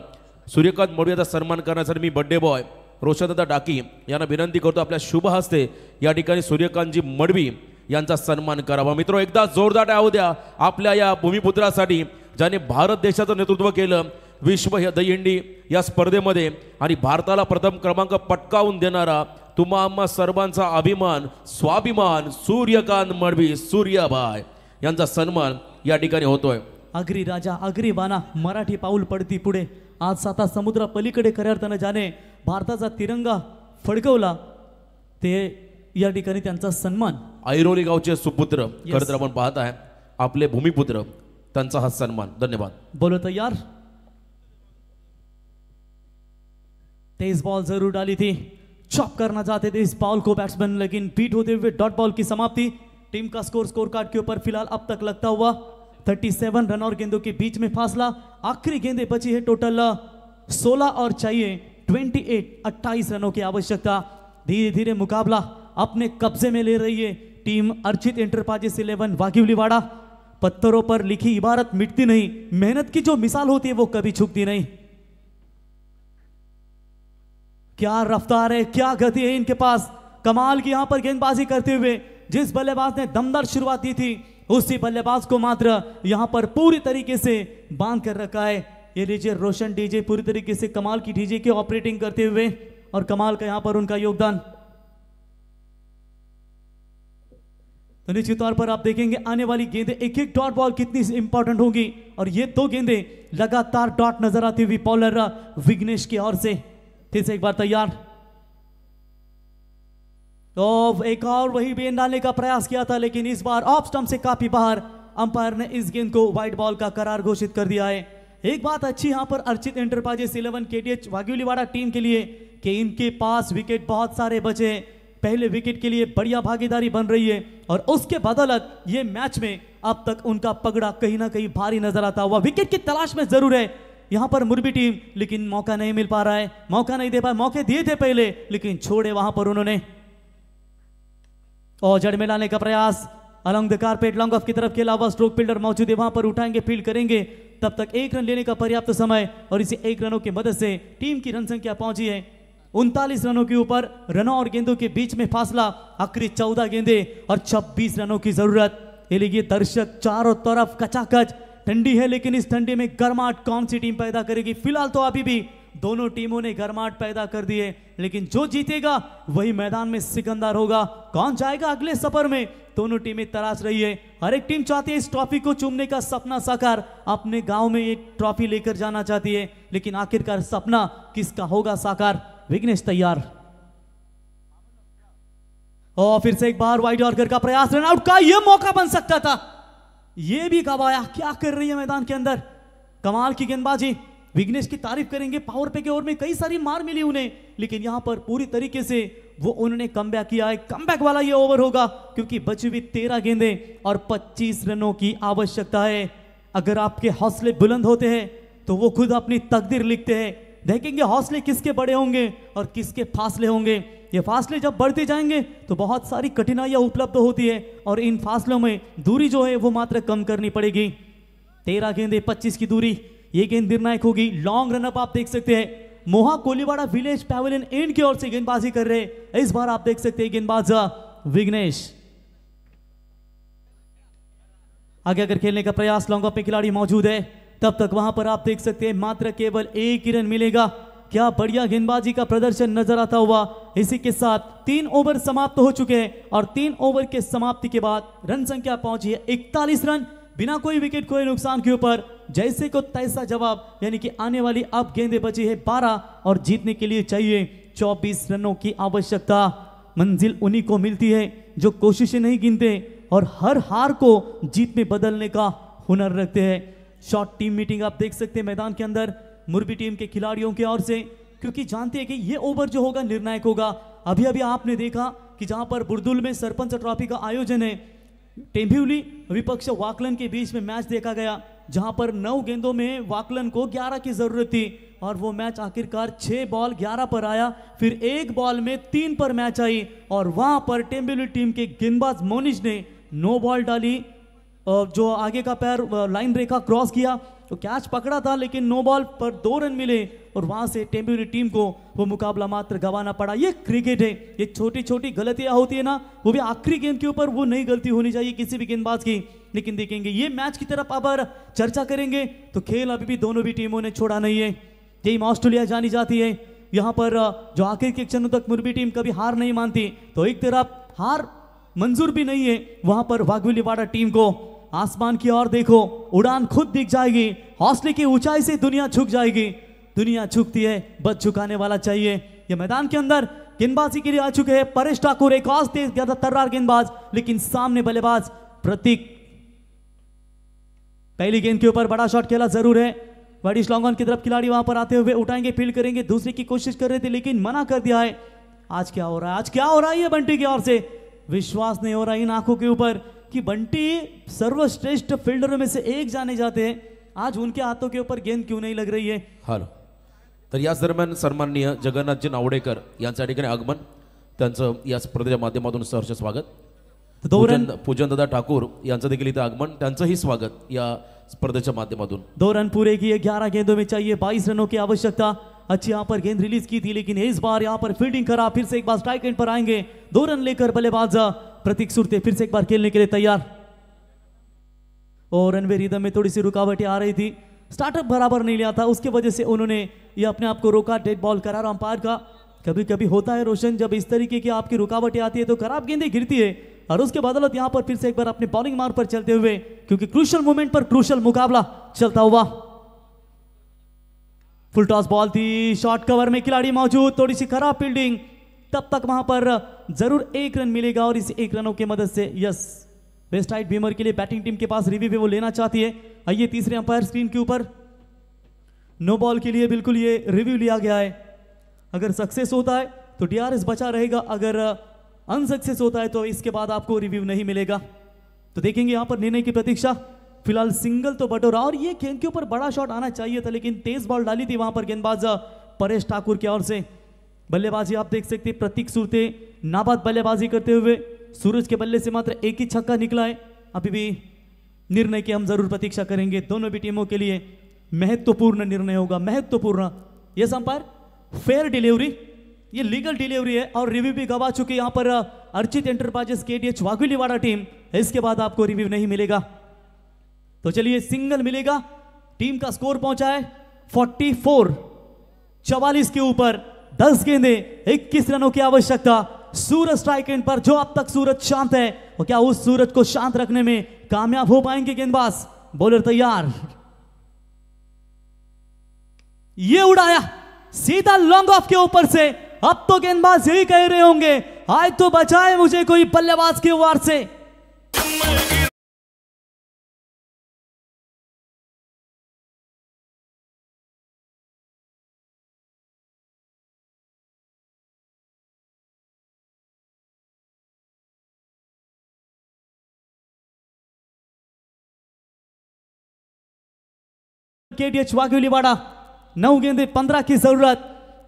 सूर्यकांत मडवी याचा सन्मान करण्यासाठी मी बड्डे बॉय रोशनदादा डाकी यांना विनंती करतो आपल्या शुभ हस्ते या ठिकाणी सूर्यकांतजी मडवी यांचा सन्मान करावा. मित्र, एकदा जोरदार टाळ्या द्या आपल्या या भूमिपुत्रासाठी ज्याने भारत देशाचं नेतृत्व केलं विश्व दहीहंडी या स्पर्धेमध्ये आणि भारताला प्रथम क्रमांक पटकावून देणारा तुम्हा आम्हा सर्वांचा अभिमान स्वाभिमान सूर्यकांत मडवी सूर्याबाई यांचा सन्मान या ठिकाणी होतोय. आगरी राजा आगरी बाणा मराठी पाऊल पडती पुढे. आज 7 समुद्रा पलीकडे खऱ्या अर्थानं ज्याने भारताचा तिरंगा फडकवला ते या ठिकाणी त्यांचा सन्मान. ऐरोली गावचे सुपुत्र खरं तर आपण पाहत आहे आपले भूमिपुत्र त्यांचा हा सन्मान. धन्यवाद. बोलो तैयार. तेज बॉल जरूर डाली थी, चॉप करना चाहते थे इस बॉल को बैट्समैन, लेकिन बीट होते हुए डॉट बॉल की समाप्ति. टीम का स्कोर कार्ड के ऊपर फिलहाल अब तक लगता हुआ 37 रन और गेंदों के बीच में फासला. आखिरी गेंदें बची है टोटल 16 और चाहिए 28 रनों की आवश्यकता. धीरे धीरे मुकाबला अपने कब्जे में ले रही है टीम अर्चित एंटरप्राइजेस 11 वाघिवलीवाड़ा. पत्थरों पर लिखी इबारत मिटती नहीं, मेहनत की जो मिसाल होती है वो कभी छुपती नहीं. क्या रफ्तार है, क्या गति है इनके पास. कमाल की यहां पर गेंदबाजी करते हुए जिस बल्लेबाज ने दमदार शुरुआत दी थी उसी बल्लेबाज को मात्र यहां पर पूरी तरीके से बांध कर रखा है. ये लीजिए रोशन डीजे पूरी तरीके से कमाल की डीजे की ऑपरेटिंग करते हुए और कमाल का यहां पर उनका योगदान. तो निश्चित तौर पर आप देखेंगे आने वाली गेंदें एक एक डॉट बॉल कितनी इंपॉर्टेंट होगी और ये 2 गेंदें लगातार डॉट नजर आती हुई बॉलर विघ्नेश की ओर से. फिर से एक बार तैयार. तो एक और वही गेंद डालने का प्रयास किया था लेकिन इस बार ऑफ स्टंप से काफी बाहर. अंपायर ने इस गेंद को वाइड बॉल का करार घोषित कर दिया है. एक बात अच्छी यहां पर अर्चित एंटरप्राइजेस 11 केटीएच वाघिवलीवाड़ा टीम के लिए कि इनके पास विकेट बहुत सारे बचे. पहले विकेट के लिए बढ़िया भागीदारी बन रही है और उसके बदौलत ये मैच में अब तक उनका पगड़ा कहीं ना कहीं भारी नजर आता हुआ. विकेट की तलाश में जरूर है यहां पर मुरबी टीम, लेकिन मौका नहीं मिल पा रहा है, मौका नहीं दे पाए. मौके दिए थे पहले लेकिन छोड़े वहां पर उन्होंने. और जड़ में लाने का प्रयास along the carpet long off की तरफ के अलावा स्ट्रोक फील्डर मौजूद है वहां पर, उठाएंगे फील्ड करेंगे. तब तक 1 रन लेने का पर्याप्त समय और इसी 1 रनों की मदद से टीम की रन संख्या पहुंची है 39 रनों के ऊपर. रनों और गेंदों के बीच में फासला आखिरी 14 गेंदें और 26 रनों की जरूरत. ये लीजिए दर्शक चारों तरफ कचाकच. ठंडी है लेकिन इस ठंडी में गर्माहट कौन सी टीम पैदा करेगी. फिलहाल तो अभी भी दोनों टीमों ने गर्माहट पैदा कर दी है लेकिन जो जीतेगा वही मैदान में सिकंदर होगा. कौन जाएगा अगले सफर में, दोनों टीमें तलाश रही है. हर एक टीम चाहती है इस ट्रॉफी को चूमने का सपना साकार, अपने गांव में एक ट्रॉफी लेकर जाना चाहती है. लेकिन आखिरकार सपना किसका होगा साकार. विघ्नेश तैयार. और फिर से एक बार वाइड यॉर्कर का प्रयास, रन आउट का यह मौका बन सकता था. यह भी गवाया. क्या कर रही है मैदान के अंदर, कमाल की गेंदबाजी. विघ्नेश की तारीफ करेंगे. पावर पे के ओवर में कई सारी मार मिली उन्हें लेकिन यहां पर पूरी तरीके से वो उन्होंने कमबैक किया है. कमबैक वाला ये ओवर होगा क्योंकि बची हुई 13 गेंदें और 25 रनों की आवश्यकता है. अगर आपके हौसले बुलंद होते हैं तो वो खुद अपनी तकदीर लिखते हैं. देखेंगे हौसले किसके बड़े होंगे और किसके फासले होंगे. ये फासले जब बढ़ते जाएंगे तो बहुत सारी कठिनाइयां उपलब्ध होती है और इन फासलों में दूरी जो है वो मात्र कम करनी पड़ेगी. 13 गेंदें 25 की दूरी. ये गेंद निर्णायक होगी. लॉन्ग रन अप आप देख सकते हैं. मोहा कोलीवाड़ा विलेज पैवेलियन एंड की ओर से गेंदबाजी कर रहे हैं. इस बार आप देख सकते हैं गेंदबाज विघ्नेश. आगे अगर खेलने का प्रयास लॉन्ग ऑफ में खिलाड़ी मौजूद है तब तक वहां पर आप देख सकते हैं मात्र केवल 1 ही रन मिलेगा. क्या बढ़िया गेंदबाजी का प्रदर्शन नजर आता हुआ. इसी के साथ 3 ओवर समाप्त हो चुके हैं और 3 ओवर के समाप्ति के बाद रन संख्या पहुंची है 41 रन बिना कोई विकेट खोए नुकसान के ऊपर. जैसे को तैसा जवाब, यानी कि आने वाली अब गेंदें बची है 12 और जीतने के लिए चाहिए 24 रनों की आवश्यकता. मंजिल उन्हीं को मिलती है जो कोशिशें नहीं गिनते और हर हार को जीत में बदलने का हुनर रखते हैं। शॉर्ट टीम मीटिंग आप देख सकते हैं मैदान के अंदर मुरबी टीम के खिलाड़ियों की ओर से, क्योंकि जानते हैं कि ये ओवर जो होगा निर्णायक होगा। अभी अभी आपने देखा कि जहां पर बुरदुल में सरपंच ट्रॉफी का आयोजन है, टेम्बिवली विपक्ष वाकलन के बीच में मैच देखा गया, जहां पर 9 गेंदों में वाकलन को 11 की जरूरत थी और वो मैच आखिरकार 6 बॉल 11 पर आया। फिर 1 बॉल में 3 पर मैच आई और वहां पर टेम्बिवली टीम के गेंदबाज मोनिश ने 9 बॉल डाली, जो आगे का पैर लाइन रेखा क्रॉस किया तो कैच पकड़ा था, लेकिन 9 बॉल पर 2 रन मिले और वहां से टेम्बिवली टीम को वो मुकाबला मात्र गंवाना पड़ा। ये क्रिकेट है, ये छोटी छोटी गलतियां होती है ना, वो भी आखिरी गेंद के ऊपर वो नहीं गलती होनी चाहिए किसी भी गेंदबाज की। लेकिन देखेंगे ये मैच की तरफ अगर चर्चा करेंगे तो खेल अभी भी दोनों भी टीमों ने छोड़ा नहीं है। टीम ऑस्ट्रेलिया जानी जाती है, यहाँ पर जो आखिर के क्षणों तक मुरबी टीम कभी हार नहीं मानती, तो एक तरफ हार मंजूर भी नहीं है, वहां पर वाघोलीवाड़ा टीम को आसमान की ओर देखो, उड़ान खुद दिख जाएगी, हौसले की ऊंचाई से दुनिया झुक जाएगी। दुनिया झुकती है, बस झुकाने वाला चाहिए। ये मैदान के अंदर गेंदबाजी के लिए आ चुके हैं परेश ठाकुर, एक और तेज तर्रार गेंदबाज, लेकिन सामने बल्लेबाज प्रतीक। पहली गेंद के ऊपर बड़ा शॉट खेला जरूर है, बड़ी स्लॉन्गॉन की तरफ खिलाड़ी वहां पर आते हुए उठाएंगे, फील्ड करेंगे, दूसरे की कोशिश कर रहे थे लेकिन मना कर दिया है। आज क्या हो रहा है, आज क्या हो रहा है, ये बंटी की ओर से विश्वास नहीं हो रहा इन आंखों के ऊपर कि बंटी सर्वश्रेष्ठ फील्डरों में से एक जाने जाते हैं, आज उनके हाथों के ऊपर गेंद क्यों नहीं लग रही है। हॅलो, तर याच दरम्यान सन्माननीय जगन्नाथजी नावडेकर यांच्या ठिकाणी आगमन, त्यांचं या स्पर्धेच्या माध्यमातून सहर्ष स्वागत। दो रन पूजन दादा ठाकूर यांचं देखील इथं आगमन, त्यांचंही स्वागत या स्पर्धेच्या माध्यमातून। 2 रन पूरे किए, 11 गेंदों में चाहिए 22 रनों की आवश्यकता। अच्छी यहाँ पर गेंद रिलीज की थी लेकिन इस बार यहाँ पर फील्डिंग करा, फिर से एक बार स्ट्राइक एंड पर आएंगे। 2 रन लेकर बल्लेबाज प्रतीक सुरते फिर से एक बार खेलने के लिए तैयार। और रनवे रिदम में थोड़ी सी रुकावटें आ रही थी, स्टार्टअप बराबर नहीं लिया था, उसकी वजह से उन्होंने ये अपने आप को रोका। डेड बॉल करार अंपायर का कभी कभी होता है रोशन, जब इस तरीके की आपकी रुकावटें आती है तो खराब गेंदें गिरती है और उसके बदौलत यहाँ पर फिर से एक बार अपने बॉलिंग मार्ग पर चलते हुए, क्योंकि क्रूशल मोमेंट पर क्रूशल मुकाबला चलता हुआ। फुल टॉस बॉल थी, शॉर्ट कवर में खिलाड़ी मौजूद, थोड़ी सी खराब फील्डिंग, तब तक वहां पर जरूर 1 रन मिलेगा और इस 1 रनों की मदद से यस वेस्ट साइड बीमर के लिए बैटिंग टीम के पास रिव्यू वो लेना चाहती है। आइए तीसरे अंपायर स्क्रीन के ऊपर, नो बॉल के लिए बिल्कुल ये रिव्यू लिया गया है। अगर सक्सेस होता है तो डीआरएस बचा रहेगा, अगर अनसक्सेस होता है तो इसके बाद आपको रिव्यू नहीं मिलेगा। तो देखेंगे यहाँ पर निर्णय की प्रतीक्षा। फिलहाल सिंगल तो बटोरा और ये गेंद के ऊपर बड़ा शॉट आना चाहिए था, लेकिन तेज बॉल डाली थी वहां पर गेंदबाज परेश ठाकुर की ओर से। बल्लेबाजी आप देख सकते हैं प्रतीक सुरते नाबाद बल्लेबाजी करते हुए, सूरज के बल्ले से मात्र एक ही छक्का निकला है। अभी भी निर्णय की हम जरूर प्रतीक्षा करेंगे, दोनों भी टीमों के लिए महत्वपूर्ण निर्णय होगा, महत्वपूर्ण। यस अंपायर, फेयर डिलीवरी, ये लीगल डिलीवरी है और रिव्यू भी गवा चुके यहाँ पर अर्चित एंटरप्राइजेस केडीएच वाघोलीवाड़ा टीम। इसके बाद आपको रिव्यू नहीं मिलेगा, तो चलिए सिंगल मिलेगा। टीम का स्कोर पहुंचा है 44, 44 के ऊपर 10 गेंदे 21 रनों की आवश्यकता। सूरज स्ट्राइक एंड पर, जो अब तक सूरज शांत है, और क्या उस सूरज को शांत रखने में कामयाब हो पाएंगे गेंदबाज? बॉलर तैयार, ये उड़ाया सीधा लॉन्ग ऑफ के ऊपर से। अब तो गेंदबाज यही कह रहे होंगे, आज तो बचाए मुझे कोई बल्लेबाज के वार से। केडीएच वाघोलीवाड़ा 9 गेंदे 15 की जरूरत।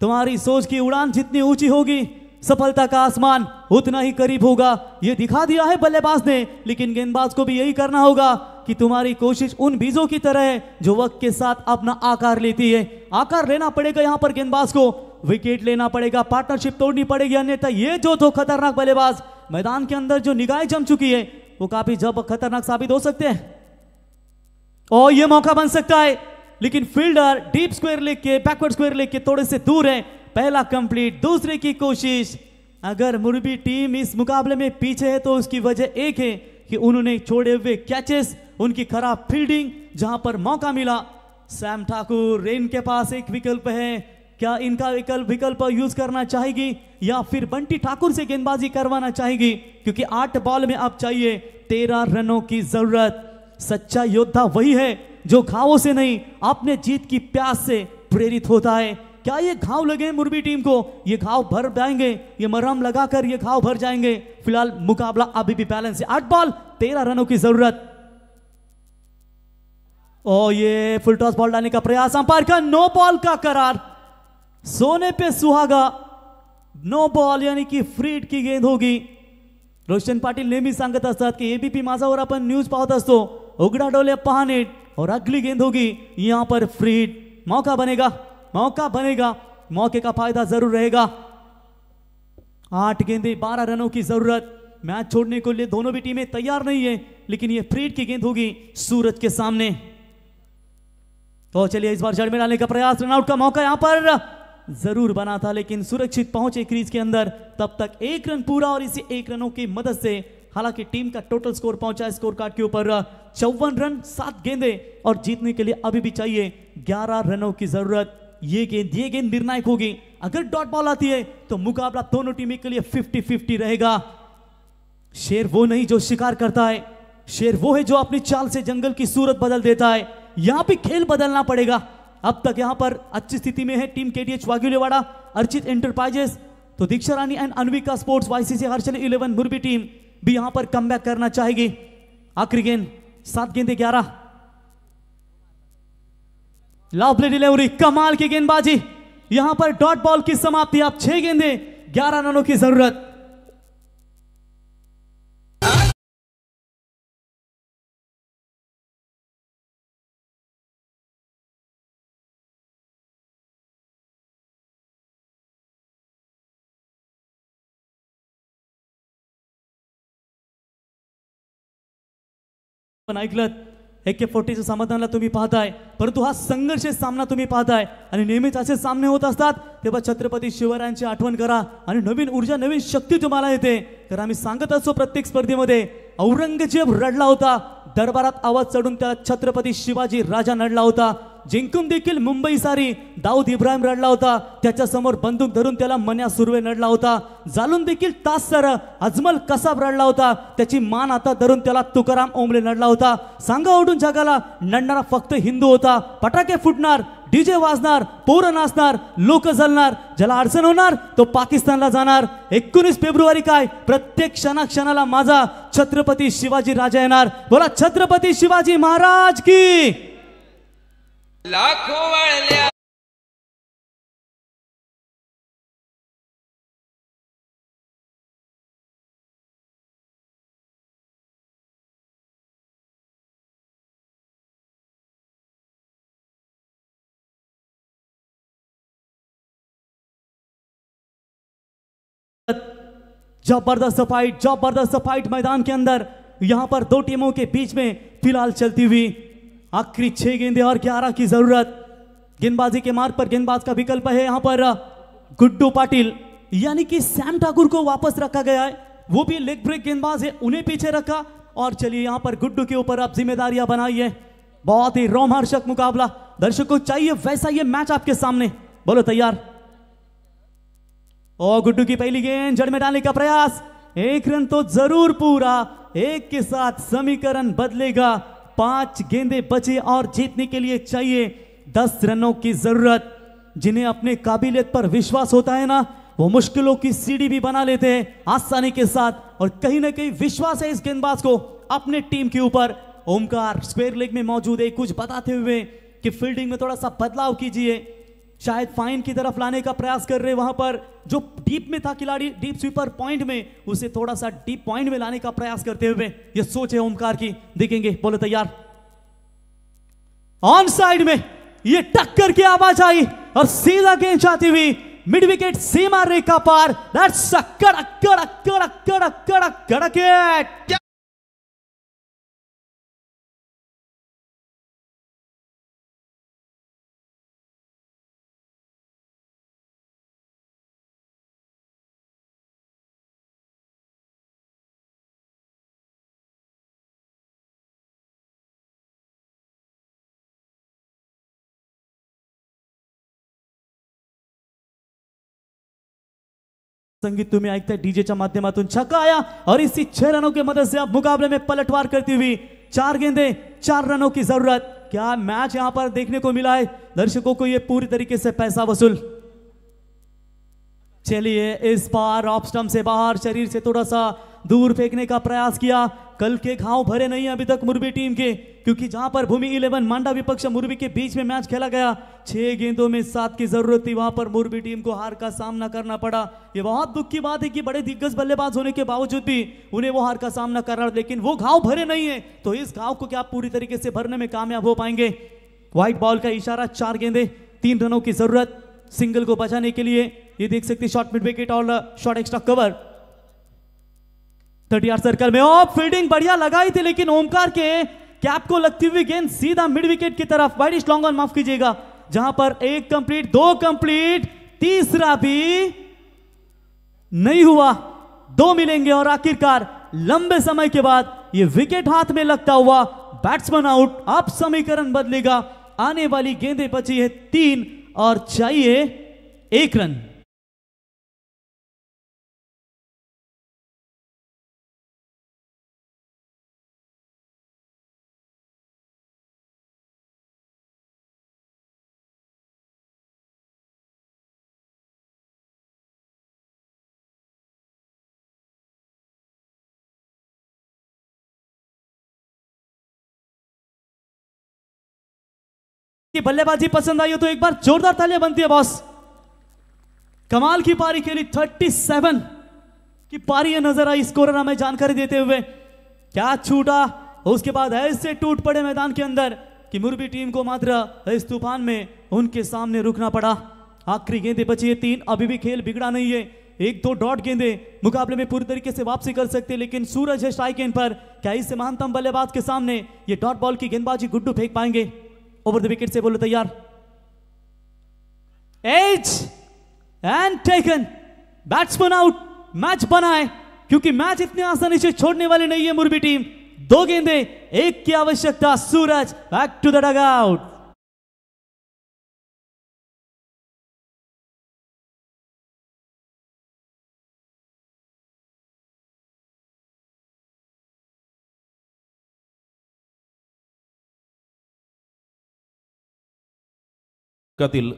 तुम्हारी सोच की उड़ान जितनी ऊंची होगी, सफलता का आसमान उतना ही करीब होगा। यह दिखा दिया है बल्लेबाज ने, लेकिन गेंदबाज को भी यही करना होगा कि तुम्हारी कोशिश उन बीजों की तरह है जो वक्त के साथ अपना आकार लेती है। आकार लेना पड़ेगा यहाँ पर गेंदबाज को, विकेट लेना पड़ेगा, पार्टनरशिप तोड़नी पड़ेगी, अन्यथा ये जो दो खतरनाक बल्लेबाज मैदान के अंदर जो निगाहें जम चुकी है वो काफी जब खतरनाक साबित हो सकते हैं। और ये मौका बन सकता है, लेकिन फील्डर डीप स्क्वायर लेग के, बैकवर्ड स्क्वायर लेग के थोड़े से दूर है। पहला कंप्लीट, दूसरे की कोशिश। अगर मुरबी टीम इस मुकाबले में पीछे है तो उसकी वजह एक है कि उन्होंने छोड़े हुए कैचेस, उनकी खराब फील्डिंग, जहां पर मौका मिला। सैम ठाकुर, रेन के पास एक विकल्प है, क्या इनका विकल्प यूज करना चाहेगी या फिर बंटी ठाकुर से गेंदबाजी करवाना चाहेगी, क्योंकि 8 बॉल में अब चाहिए 13 रनों की जरूरत। सच्चा योद्धा वही है जो घावों से नहीं अपने जीत की प्यास से प्रेरित होता है। क्या ये घाव लगे मुरबी टीम को? ये घाव भर जाएंगे, ये मरहम लगाकर ये घाव भर जाएंगे। फिलहाल मुकाबला अभी भी बैलेंस है। 8 बॉल 13 रनों की जरूरत। और ये फुल टॉस बॉल डालने का प्रयास, अंपायर का नो बॉल का करार। सोने पे सुहागा, नो बॉल यानी कि फ्रीड की गेंद होगी। रोशन पाटील नेहमी सांगत असतात की एबीपी माझावर आपण न्यूज पाहत असतो, उघडा डोले पाहणे और अगली गेंद होगी यहां पर फ्रीड। मौका बनेगा, मौका बनेगा, मौके का फायदा जरूर रहेगा। 8 गेंदे 12 रनों की जरूरत। मैच छोड़ने को लिए दोनों भी टीमें तैयार नहीं है, लेकिन ये फ्रीड की गेंद होगी सूरज के सामने। तो चलिए इस बार जड़ में डालने का प्रयास, रनआउट का मौका यहां पर जरूर बना था, लेकिन सुरक्षित पहुंचे क्रीज के अंदर। तब तक 1 रन पूरा और इसी 1 रनों की मदद से हालांकि टीम का टोटल स्कोर पहुंचा स्कोर कार्ड के ऊपर 54 रन 7 गेंदे और जीतने के लिए अभी भी चाहिए 11 रनों की जरूरत। ये गेंद निर्णायक होगी। अगर डॉट बॉल आती है तो मुकाबला दोनों टीम के लिए 50-50 रहेगा। शेर वो नहीं जो शिकार करता है, शेर वो है जो अपनी चाल से जंगल की सूरत बदल देता है। यहां भी खेल बदलना पड़ेगा। अब तक यहां पर अच्छी स्थिति में है team KDH Wagyulewada, Archit enterprises, तो Diksha Rani and Anvika sports, YCC Harshal 11 Murbi team भी यहां पर कमबैक करना चाहेगी। आखिरी गेंद 7 गेंदे 11। लवली डिलीवरी, कमाल की गेंदबाजी। यहां पर डॉट बॉल की समाप्ति। अब 6 गेंदे 11 रनों की जरूरत। पण ऐकलत AK-40च्या समाधानाला तुम्ही पाहताय, परंतु हा संघर्ष सामना तुम्ही पाहताय आणि नेहमीच असे सामने होत असतात तेव्हा छत्रपती शिवरायांची आठवण करा आणि नवीन ऊर्जा नवीन शक्ती तुम्हाला येते। तर आम्ही सांगत असतो प्रत्येक स्पर्धेमध्ये औरंगजेब रडला होता, दरबारात आवाज चढून त्याला छत्रपती शिवाजी राजा नडला होता। जिंकून देखील मुंबई सारी दाऊद इब्राहिम रडला होता, त्याच्या समोर बंदूक धरून त्याला मन्या सुर्वे नडला होता। जालून देखील तासर अजमल कसाब रडला होता, त्याची मान आता धरून त्याला तुकाराम ओंबले नडला होता। सांगा ओढून जगाला नडणारा फक्त हिंदू होता। पटाके फुटणार, डीजे वाजणार, पोरं नाचणार, लोक जलणार, ज्याला अडचण होणार तो पाकिस्तानला जाणार। 19 फेब्रुवारी काय, प्रत्येक क्षणाक्षणाला माझा छत्रपती शिवाजी राजा येणार। बोला छत्रपती शिवाजी महाराज की लाखों वाळल्या जबरदस्त फाइट मैदान के अंदर यहां पर दो टीमों के बीच में फिलहाल चलती हुई। आखिरी 6 गेंदे और 11 की जरूरत। गेंदबाजी के मार्ग पर गेंदबाज का विकल्प है यहां पर गुड्डू पाटिल, यानी कि सैम ठाकुर को वापस रखा गया है, वो भी लेग ब्रेक गेंदबाज है, उन्हें पीछे रखा। और चलिए यहां पर गुड्डू के ऊपर अब जिम्मेदारियां बनाई है। बहुत ही रोमांचक मुकाबला, दर्शकों चाहिए वैसा ये मैच आपके सामने। बोलो तैयार। और गुड्डू की पहली गेंद जड़ में डालने का प्रयास, 1 रन तो जरूर पूरा। 1 के साथ समीकरण बदलेगा। 5 गेंदे बचे और जीतने के लिए चाहिए 10 रनों की जरूरत। जिन्हें अपने काबिलियत पर विश्वास होता है ना, वो मुश्किलों की सीढ़ी भी बना लेते हैं आसानी के साथ। और कहीं ना कहीं विश्वास है इस गेंदबाज को अपने टीम के ऊपर। ओमकार स्क्वायर लेग में मौजूद है, कुछ बताते हुए कि फील्डिंग में थोड़ा सा बदलाव कीजिए, शायद फाइन की तरफ लाने का प्रयास कर रहे। वहां पर जो डीप में था खिलाड़ी, डीप स्वीपर पॉइंट में, उसे थोड़ा सा डीप पॉइंट में लाने का प्रयास करते हुए ये सोच है ओमकार की। देखेंगे। बोलो तैयार। ऑन साइड में ये टक्कर की आवाज आई और सीधा गेंद जाती हुई मिड विकेट सीमा रेखा पार। दैट्स अ कड़क कड़क कड़क कड़क कड़क कड़क संगीत तुम्हें ऐकताय डीजेच्या माध्यमातून छक्का आया और इसी 6 रनों की मदद से अब मुकाबले में पलटवार करती हुई 4 गेंदे 4 रनों की जरूरत। क्या मैच यहां पर देखने को मिला है, दर्शकों को यह पूरी तरीके से पैसा वसूल। चलिए इस बार ऑफ स्टंप से बाहर शरीर से थोड़ा सा दूर फेंकने का प्रयास किया। कल के घाव भरे नहीं अभी तक मुरबी टीम के, क्योंकि जहां पर भूमि 11 मांडा विपक्ष मुरबी के बीच में मैच खेला गया, 6 गेंदों में 7 की जरूरत थी, वहां पर मुरबी टीम को हार का सामना करना पड़ा। ये बहुत दुख की बात है कि बड़े दिग्गज बल्लेबाज होने के बावजूद भी उन्हें वो हार का सामना करना, लेकिन वो घाव भरे नहीं है, तो इस घाव को क्या पूरी तरीके से भरने में कामयाब हो पाएंगे। व्हाइट बॉल का इशारा, 4 गेंदे 3 रनों की जरूरत सिंगल को बचाने के लिए। ये देख सकते शॉर्ट मिड विकेट और short extra cover 30 yard circle में। और फील्डिंग बढ़िया लगाई थी, लेकिन ओमकार के कैप को लगती हुई गेंद सीधा मिड विकेट की तरफ, वाइड लॉन्ग ऑन, माफ कीजिएगा, जहां पर 1 कंप्लीट 2 कंप्लीट, तीसरा भी नहीं हुआ, 2 मिलेंगे और आखिरकार लंबे समय के बाद ये विकेट हाथ में लगता हुआ बैट्समैन आउट। अब समीकरण बदलेगा, आने वाली गेंदें बची है 3 और चाहिए 1 रन। की बल्लेबाजी पसंद आई हो तो एक बार जोरदार तालियां बनती है बॉस। कमाल की पारी खेली, 37 की पारी नजर आई स्कोरर हमें जानकारी देते हुए। क्या छूटा, उसके बाद ऐसे टूट पड़े मैदान के अंदर कि मुरबी टीम को मात्र इस तूफान में उनके सामने रुकना पड़ा। आखिरी गेंदें बची है 3, अभी भी खेल बिगड़ा नहीं है। 1-2 डॉट गेंदे मुकाबले में पूरी तरीके से वापसी कर सकते, लेकिन सूरज है स्ट्राइक एंड पर। क्या इससे महानतम बल्लेबाज के सामने ये डॉट बॉल की गेंदबाजी गुड्डू फेंक पाएंगे? ओवर द विकेट से बोलो तैयार, edge and taken, batsman out, match बना है, क्योंकि मैच इतनी आसानी से छोड़ने वाली नहीं है मुरबी टीम। 2 गेंदे 1 की आवश्यकता। सूरज बैक टू द डगआउट।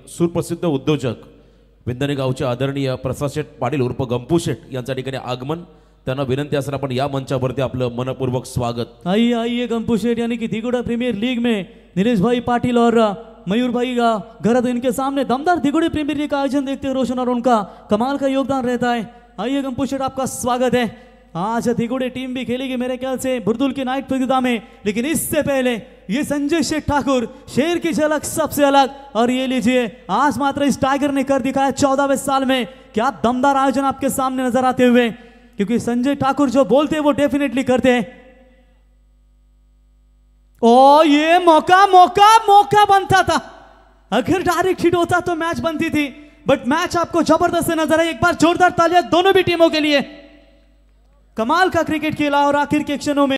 सुप्रसिद्ध उद्योजक विंधने गावचे आदरणीय प्रसाद शेठ पाटील उर्फ गंपू शेठ यांच्या ठिकाणी आगमन, त्यांना विनंती असेल आपण या मंचावरती आपलं मनपूर्वक स्वागत। आइए आइए गंपू शेठ यानी कि दिगोड़ा प्रीमियर लीग में नीलेश भाई पाटिल और मयूर भाई का घर, इनके सामने दमदार दिगोड़े प्रीमियर लीग का आयोजन देखते हैं रोशन, और उनका कमाल का योगदान रहता है। आइए गंपू शेठ, आपका स्वागत है। आज दिगोड़े टीम भी खेलेगी मेरे ख्याल से बुरदुल की नाइट प्रतियोगिता में, लेकिन इससे पहले ये संजय शेठ ठाकुर, शेर की झलक सबसे अलग। और ये लीजिए, आज मात्र इस टाइगर ने कर दिखाया 14वें साल में। क्या दमदार आयोजन आपके सामने नजर आते हुए, क्योंकि संजय ठाकुर जो बोलते हैं वो डेफिनेटली करते हैं। ओ ये मौका मौका मौका बनता था, अगर डायरेक्ट हिट होता तो मैच बनती थी, बट मैच आपको जबरदस्त नजर आई। एक बार जोरदार तालियां दोनों भी टीमों के लिए। कमाल का क्रिकेट खेला और आखिर के क्षणों में